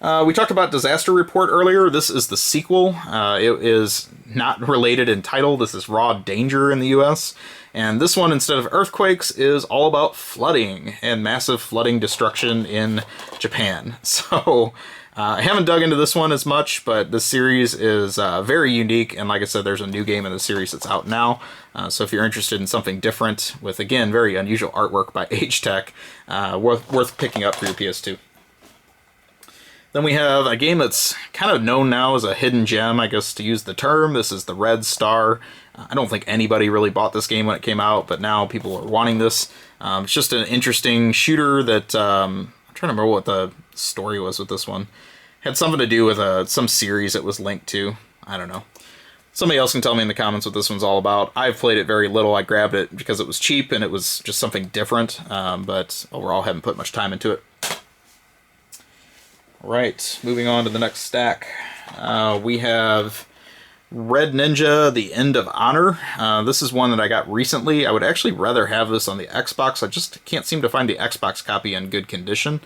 We talked about Disaster Report earlier. This is the sequel. It is not related in title. This is Raw Danger in the US. And this one, instead of earthquakes, is all about flooding and massive flooding destruction in Japan. So I haven't dug into this one as much, but this series is very unique, and like I said, there's a new game in the series that's out now, so if you're interested in something different with, again, very unusual artwork by Tech, worth picking up for your PS2. Then we have a game that's kind of known now as a hidden gem, I guess to use the term. This is the Red Star. I don't think anybody really bought this game when it came out, but now people are wanting this. It's just an interesting shooter that, I'm trying to remember what the story was with this one. Had something to do with some series it was linked to. I don't know. Somebody else can tell me in the comments what this one's all about. I've played it very little. I grabbed it because it was cheap and it was just something different, but overall haven't put much time into it. Alright, moving on to the next stack. We have Red Ninja, The End of Honor. This is one that I got recently. I would actually rather have this on the Xbox. I just can't seem to find the Xbox copy in good condition.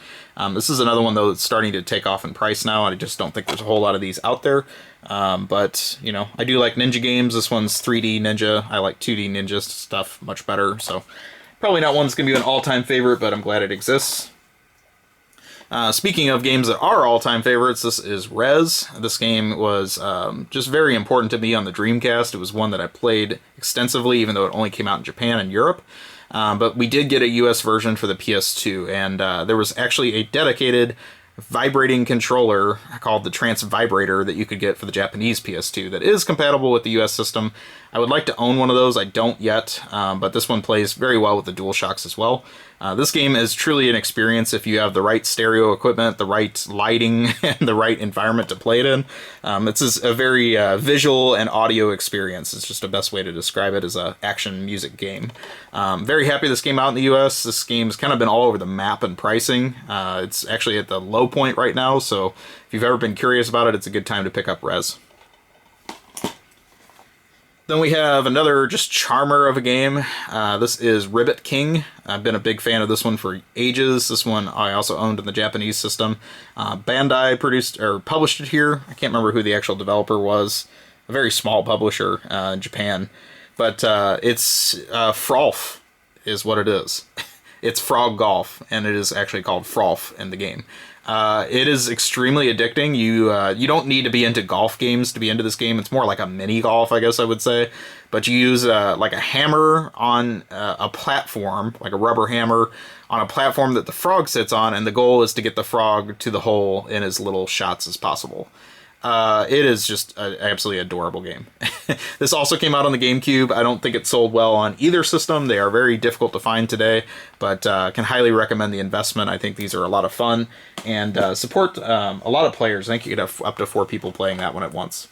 This is another one, though, that's starting to take off in price now. I just don't think there's a whole lot of these out there. But, you know, I do like ninja games. This one's 3D Ninja. I like 2D Ninja stuff much better. So probably not one that's going to be an all-time favorite, but I'm glad it exists. Speaking of games that are all-time favorites, this is Rez. This game was just very important to me on the Dreamcast. It was one that I played extensively, even though it only came out in Japan and Europe. But we did get a US version for the PS2, and there was actually a dedicated vibrating controller called the Trance Vibrator that you could get for the Japanese PS2 that is compatible with the US system. I would like to own one of those. I don't yet, but this one plays very well with the DualShocks as well. This game is truly an experience if you have the right stereo equipment, the right lighting, and the right environment to play it in. It's a very visual and audio experience. It's just the best way to describe it as an action music game. Very happy this came out in the US. This game's kind of been all over the map in pricing. It's actually at the low point right now, so if you've ever been curious about it, it's a good time to pick up Rez. Then we have another just charmer of a game. This is Ribbit King. I've been a big fan of this one for ages. This one I also owned in the Japanese system. Bandai produced or published it here. I can't remember who the actual developer was. A very small publisher in Japan. But it's Frolf is what it is. It's Frog Golf, and it is actually called Frolf in the game. It is extremely addicting. You don't need to be into golf games to be into this game. It's more like a mini golf, I guess I would say. But you use like a hammer on a platform, like a rubber hammer, on a platform that the frog sits on, and the goal is to get the frog to the hole in as little shots as possible. It is just an absolutely adorable game. This also came out on the GameCube. I don't think it sold well on either system. They are very difficult to find today, but can highly recommend the investment. I think these are a lot of fun and support a lot of players. I think you could have up to 4 people playing that one at once.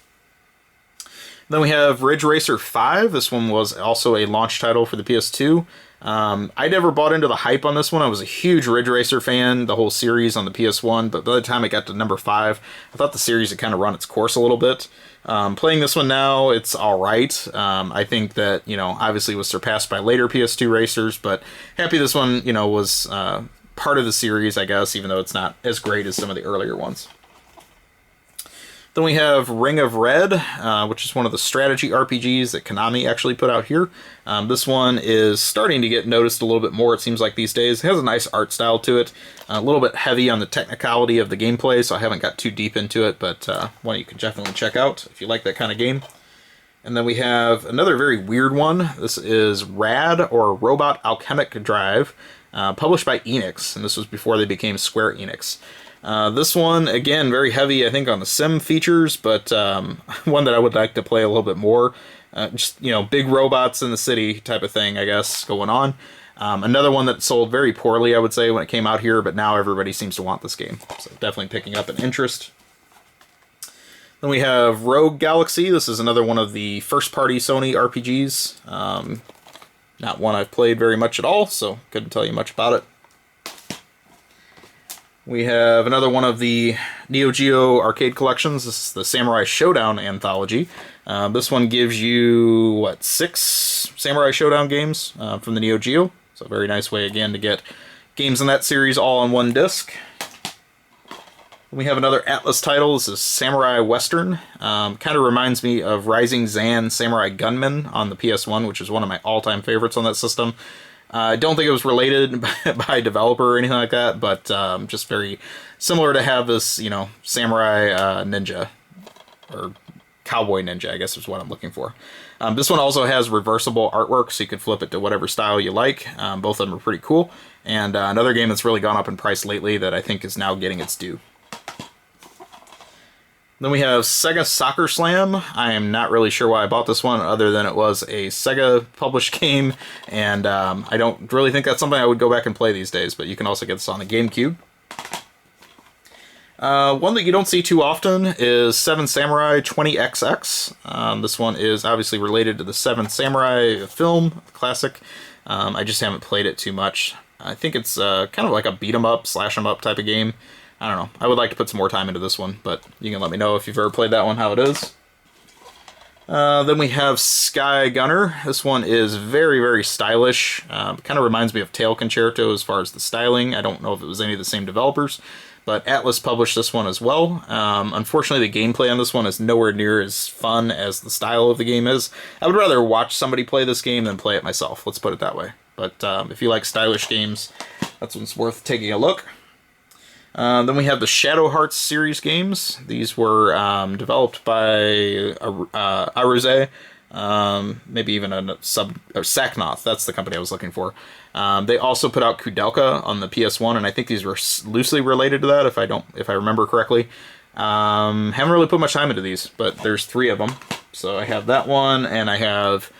Then we have Ridge Racer 5. This one was also a launch title for the PS2. I never bought into the hype on this one. I was a huge Ridge Racer fan, the whole series on the PS1, but by the time it got to number 5, I thought the series had kind of run its course a little bit. Playing this one now, it's alright. I think that, you know, obviously was surpassed by later PS2 racers, but happy this one, you know, was part of the series, I guess, even though it's not as great as some of the earlier ones. Then we have Ring of Red, which is one of the strategy RPGs that Konami actually put out here. This one is starting to get noticed a little bit more, it seems like, these days. It has a nice art style to it. A little bit heavy on the technicality of the gameplay, so I haven't got too deep into it, but one you can definitely check out if you like that kind of game. And then we have another very weird one. This is Rad, or Robot Alchemic Drive, published by Enix, and this was before they became Square Enix. This one, again, very heavy, I think, on the sim features, but one that I would like to play a little bit more. Just, you know, big robots in the city type of thing, I guess, going on. Another one that sold very poorly, I would say, when it came out here, but now everybody seems to want this game. So definitely picking up an interest. Then we have Rogue Galaxy. This is another one of the first-party Sony RPGs. Not one I've played very much at all, so couldn't tell you much about it. We have another one of the Neo Geo arcade collections. This is the Samurai Showdown anthology. This one gives you, what, 6 Samurai Showdown games from the Neo Geo. So a very nice way, again, to get games in that series all on one disc. We have another Atlas title. This is Samurai Western. Kind of reminds me of Rising Zan Samurai Gunman on the PS1, which is one of my all-time favorites on that system. I don't think it was related by developer or anything like that, but just very similar to have this, you know, samurai ninja, or cowboy ninja, I guess is what I'm looking for. This one also has reversible artwork, so you can flip it to whatever style you like. Both of them are pretty cool. And another game that's really gone up in price lately that I think is now getting its due. Then we have Sega Soccer Slam. I am not really sure why I bought this one, other than it was a Sega published game, and I don't really think that's something I would go back and play these days, but you can also get this on the GameCube. One that you don't see too often is Seven Samurai 20XX. This one is obviously related to the Seven Samurai film, classic. I just haven't played it too much. I think it's kind of like a beat 'em up, slash 'em up type of game. I don't know. I would like to put some more time into this one, but you can let me know if you've ever played that one, how it is. Then we have Sky Gunner. This one is very, very stylish. Kind of reminds me of Tail Concerto as far as the styling. I don't know if it was any of the same developers, but Atlas published this one as well. Unfortunately, the gameplay on this one is nowhere near as fun as the style of the game is. I would rather watch somebody play this game than play it myself. Let's put it that way. But if you like stylish games, that's one's worth taking a look. Then we have the Shadow Hearts series games. These were developed by Aruze, maybe even a Saknoth. That's the company I was looking for. They also put out Kudelka on the PS1, and I think these were loosely related to that, if I remember correctly. Haven't really put much time into these, but there's 3 of them. So I have that one, and I have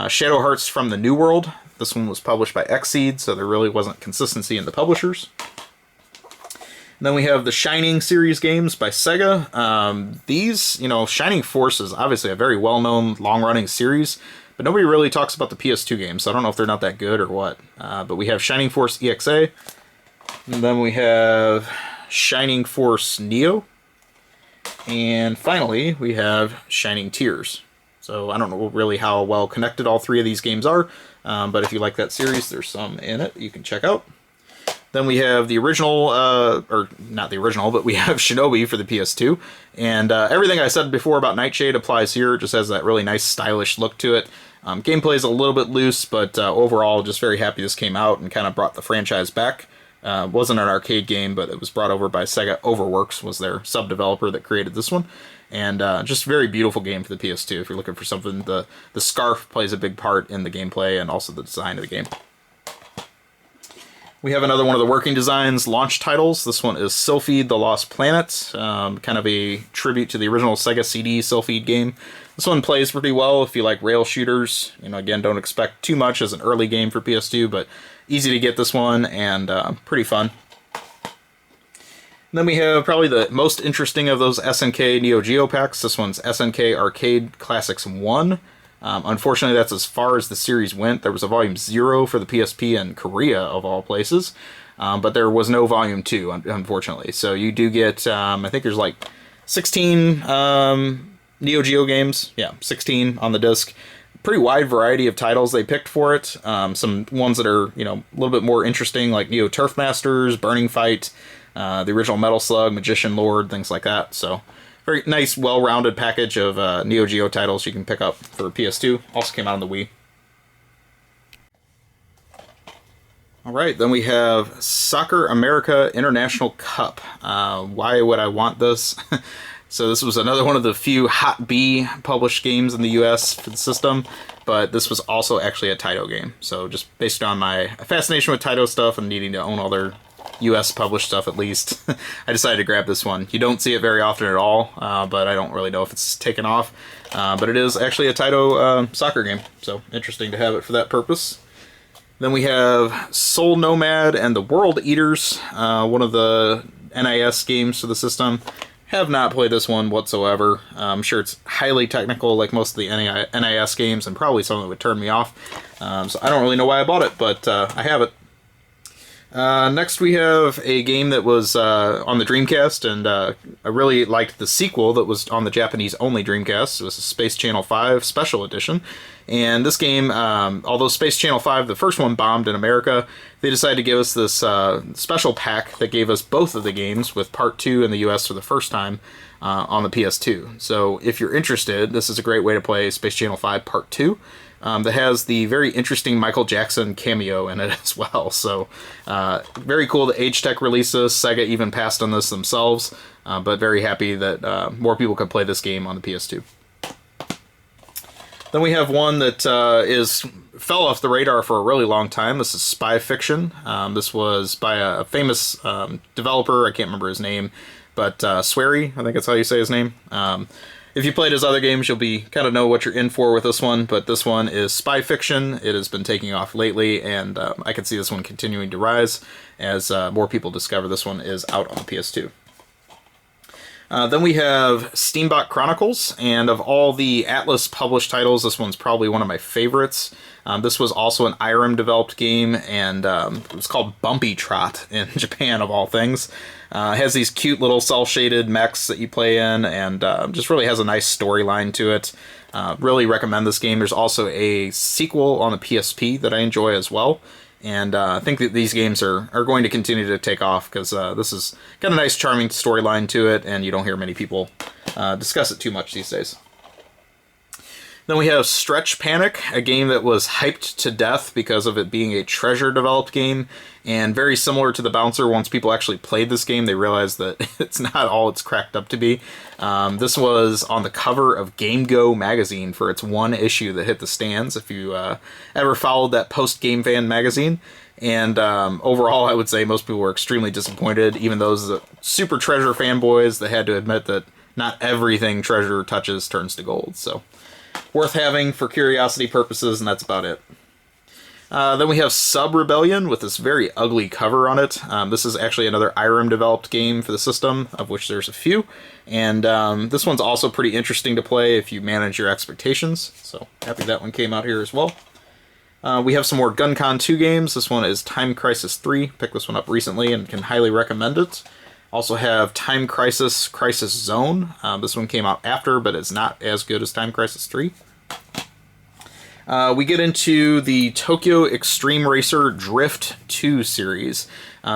Shadow Hearts from the New World. This one was published by Xseed, so there really wasn't consistency in the publishers. Then we have the Shining series games by Sega. These, you know, Shining Force is obviously a very well-known, long-running series, but nobody really talks about the PS2 games, so I don't know if they're not that good or what. But we have Shining Force EXA, and then we have Shining Force Neo, and finally we have Shining Tears. So I don't know really how well connected all 3 of these games are, but if you like that series, there's some in it you can check out. Then we have the original, or not the original, but we have Shinobi for the PS2. And everything I said before about Nightshade applies here. It just has that really nice stylish look to it. Gameplay is a little bit loose, but overall just very happy this came out and kind of brought the franchise back. Wasn't an arcade game, but it was brought over by Sega Overworks, was their sub-developer that created this one. And just very beautiful game for the PS2 if you're looking for something. The scarf plays a big part in the gameplay and also the design of the game. We have another one of the working designs launch titles. This one is Sylpheed the Lost Planet, kind of a tribute to the original Sega CD Sylpheed game. This one plays pretty well if you like rail shooters. You know, again, don't expect too much as an early game for PS2, but easy to get this one and pretty fun. And then we have probably the most interesting of those SNK Neo Geo packs. This one's SNK Arcade Classics 1. Unfortunately, that's as far as the series went. There was a Volume 0 for the PSP in Korea, of all places, but there was no Volume 2, unfortunately. So you do get, I think there's like 16 Neo Geo games. Yeah, 16 on the disc. Pretty wide variety of titles they picked for it. Some ones that are, you know, a little bit more interesting, like Neo Turf Masters, Burning Fight, the original Metal Slug, Magician Lord, things like that. So very nice, well-rounded package of Neo Geo titles you can pick up for PS2. Also came out on the Wii. Alright, then we have Soccer America International Cup. Why would I want this? So this was another one of the few Hot B published games in the US for the system, but this was also actually a Taito game. So just based on my fascination with Taito stuff and needing to own all their US published stuff at least, I decided to grab this one. You don't see it very often at all, but I don't really know if it's taken off. But it is actually a Taito soccer game, so interesting to have it for that purpose. Then we have Soul Nomad and the World Eaters, one of the NIS games for the system. Have not played this one whatsoever. I'm sure it's highly technical like most of the NIS games and probably something that would turn me off. So I don't really know why I bought it, but I have it. Next we have a game that was on the Dreamcast, and I really liked the sequel that was on the Japanese-only Dreamcast. It was a Space Channel 5 Special Edition. And this game, although Space Channel 5, the first one, bombed in America, they decided to give us this special pack that gave us both of the games, with Part 2 in the US for the first time on the PS2. So if you're interested, this is a great way to play Space Channel 5 Part 2. that has the very interesting Michael Jackson cameo in it as well. So very cool that Age Tech released this. Sega even passed on this themselves, but very happy that more people could play this game on the PS2. Then we have one that fell off the radar for a really long time. This is Spy Fiction. This was by a famous developer. I can't remember his name, but Swery, I think that's how you say his name. If you played his other games, you'll be kind of know what you're in for with this one, but this one is Spy Fiction. It has been taking off lately, and I can see this one continuing to rise as more people discover this one is out on the PS2. Then we have Steambot Chronicles, and of all the Atlas published titles, this one's probably one of my favorites. This was also an IREM developed game, and it was called Bumpy Trot in Japan, of all things. It has these cute little cel-shaded mechs that you play in, and just really has a nice storyline to it. Really recommend this game. There's also a sequel on the PSP that I enjoy as well. And I think that these games are going to continue to take off because this is got a nice, charming storyline to it, and you don't hear many people discuss it too much these days. Then we have Stretch Panic, a game that was hyped to death because of it being a Treasure-developed game, and very similar to the Bouncer. Once people actually played this game, they realized that it's not all it's cracked up to be. This was on the cover of Game Go magazine for its one issue that hit the stands, if you ever followed that post-Game Fan magazine. And overall, I would say most people were extremely disappointed, even those super Treasure fanboys that had to admit that not everything Treasure touches turns to gold. So worth having for curiosity purposes, and that's about it. Then we have Sub Rebellion with this very ugly cover on it. This is actually another IREM developed game for the system, of which there's a few. And this one's also pretty interesting to play if you manage your expectations. So happy that one came out here as well. We have some more GunCon 2 games. This one is Time Crisis 3. Picked this one up recently and can highly recommend it. Also have Time Crisis Crisis Zone. This one came out after, but it's not as good as Time Crisis 3. We get into the Tokyo Extreme Racer Drift 2 series.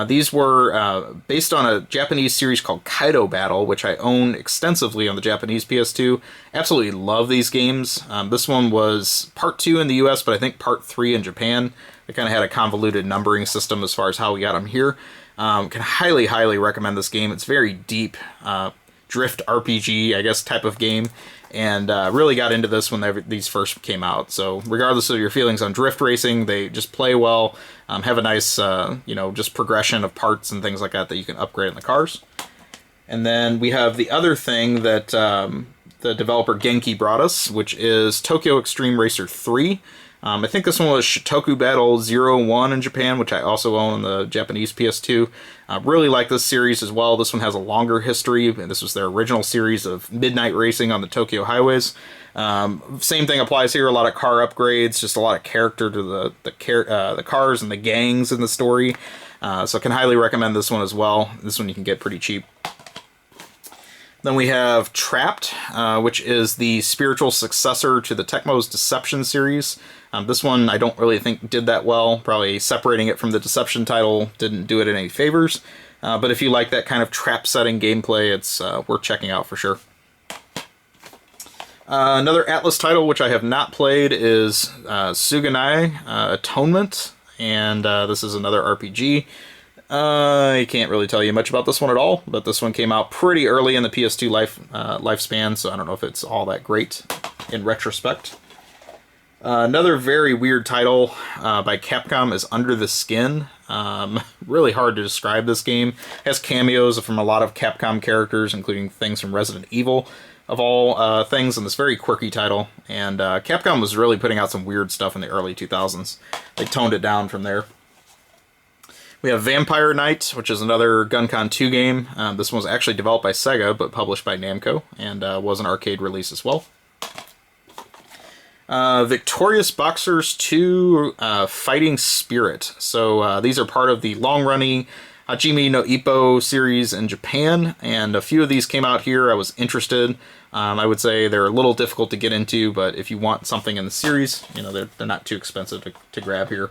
These were based on a Japanese series called Kaido Battle, which I own extensively on the Japanese PS2. Absolutely love these games. This one was Part 2 in the US, but I think Part 3 in Japan. They kind of had a convoluted numbering system as far as how we got them here. Can highly, highly recommend this game. It's very deep, drift RPG, I guess, type of game. And really got into this when these first came out. So regardless of your feelings on drift racing, they just play well, have a nice, just progression of parts and things like that you can upgrade in the cars. And then we have the other thing that the developer Genki brought us, which is Tokyo Extreme Racer 3. I think this one was Shotoku Battle 01 in Japan, which I also own on the Japanese PS2. Really like this series as well. This one has a longer history, and this was their original series of midnight racing on the Tokyo highways. Same thing applies here. A lot of car upgrades, just a lot of character to the cars and the gangs in the story. So I can highly recommend this one as well. This one you can get pretty cheap. Then we have Trapped, which is the spiritual successor to the Tecmo's Deception series. This one I don't really think did that well. Probably separating it from the Deception title didn't do it any favors. But if you like that kind of trap setting gameplay, it's worth checking out for sure. Another Atlas title which I have not played is Suganai Atonement, and this is another RPG. I can't really tell you much about this one at all, but this one came out pretty early in the PS2 lifespan, so I don't know if it's all that great in retrospect. Another very weird title by Capcom is Under the Skin. Really hard to describe this game. It has cameos from a lot of Capcom characters, including things from Resident Evil, of all things, in this very quirky title. And Capcom was really putting out some weird stuff in the early 2000s. They toned it down from there. We have Vampire Knight, which is another GunCon 2 game. This one was actually developed by Sega, but published by Namco, and was an arcade release as well. Victorious Boxers 2 Fighting Spirit. So these are part of the long-running Hajime no Ippo series in Japan, and a few of these came out here. I was interested. I would say they're a little difficult to get into, but if you want something in the series, they're not too expensive to grab here.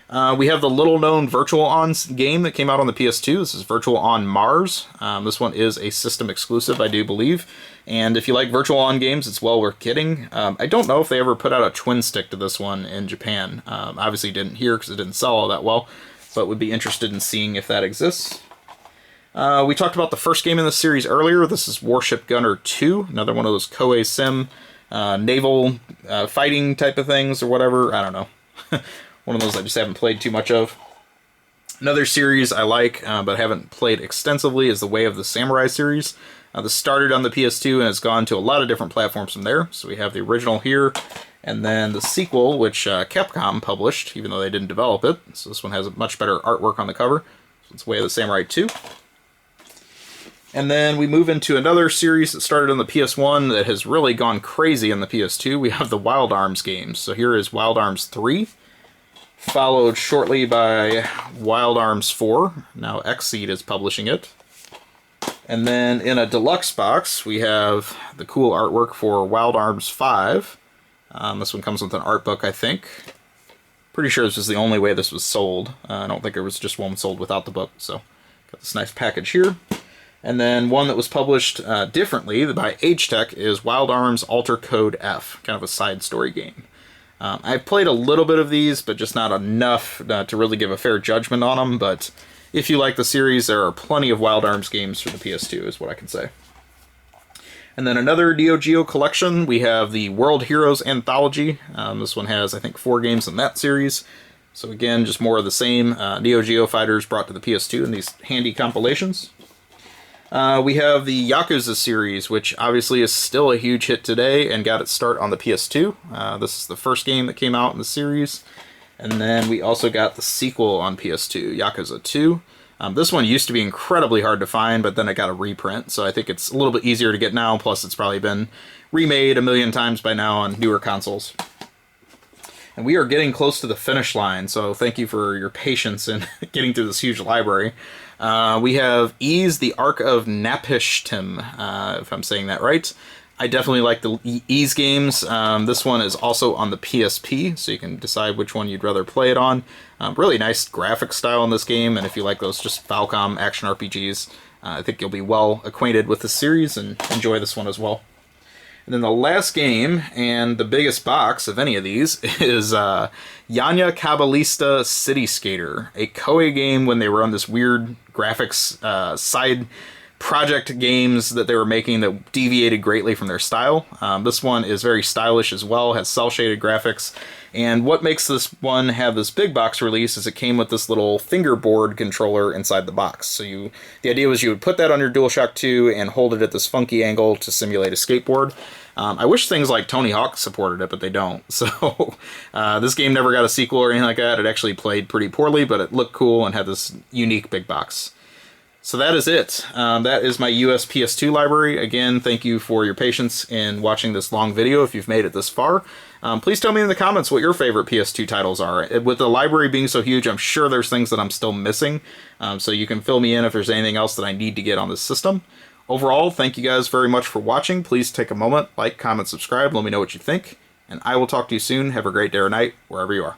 We have the little-known Virtual On game that came out on the PS2. This is Virtual On Mars. This one is a system exclusive, I do believe. And if you like Virtual On games, it's well worth getting. I don't know if they ever put out a twin stick to this one in Japan. Obviously didn't here because it didn't sell all that well, but would be interested in seeing if that exists. We talked about the first game in the series earlier. This is Warship Gunner 2, another one of those Koei Sim naval fighting type of things or whatever. I don't know. One of those I just haven't played too much of. Another series I like, but haven't played extensively, is the Way of the Samurai series. This started on the PS2 and has gone to a lot of different platforms from there. So we have the original here, and then the sequel, which Capcom published, even though they didn't develop it. So this one has a much better artwork on the cover. So it's Way of the Samurai 2. And then we move into another series that started on the PS1 that has really gone crazy on the PS2. We have the Wild Arms games. So here is Wild Arms 3. Followed shortly by Wild Arms 4. Now Xseed is publishing it. And then in a deluxe box, we have the cool artwork for Wild Arms 5. This one comes with an art book, I think. Pretty sure this is the only way this was sold. I don't think there was just one sold without the book. So got this nice package here. And then one that was published differently by Agetech is Wild Arms Alter Code F, kind of a side story game. I've played a little bit of these, but just not enough to really give a fair judgment on them. But if you like the series, there are plenty of Wild Arms games for the PS2, is what I can say. And then another Neo Geo collection, we have the World Heroes Anthology. This one has, I think, 4 games in that series. So again, just more of the same. Neo Geo fighters brought to the PS2 in these handy compilations. We have the Yakuza series, which obviously is still a huge hit today and got its start on the PS2. This is the first game that came out in the series. And then we also got the sequel on PS2, Yakuza 2. This one used to be incredibly hard to find, but then it got a reprint, so I think it's a little bit easier to get now, plus it's probably been remade a million times by now on newer consoles. And we are getting close to the finish line, so thank you for your patience in getting through this huge library. We have Ys, the Ark of Napishtim, if I'm saying that right. I definitely like the Ys games. This one is also on the PSP, so you can decide which one you'd rather play it on. Really nice graphic style in this game, and if you like those just Falcom action RPGs, I think you'll be well acquainted with the series and enjoy this one as well. And then the last game, and the biggest box of any of these, is Yanya Kabbalista City Skater, a Koei game when they were on this weird graphics side project games that they were making that deviated greatly from their style. This one is very stylish as well, has cel-shaded graphics, and what makes this one have this big box release is it came with this little fingerboard controller inside the box. So the idea was you would put that on your DualShock 2 and hold it at this funky angle to simulate a skateboard. I wish things like Tony Hawk supported it, but they don't. So this game never got a sequel or anything like that. It actually played pretty poorly, but it looked cool and had this unique big box. So that is it. That is my US PS2 library. Again, thank you for your patience in watching this long video if you've made it this far. Please tell me in the comments what your favorite PS2 titles are. With the library being so huge, I'm sure there's things that I'm still missing. So you can fill me in if there's anything else that I need to get on this system. Overall, thank you guys very much for watching. Please take a moment, like, comment, subscribe, let me know what you think. And I will talk to you soon. Have a great day or night, wherever you are.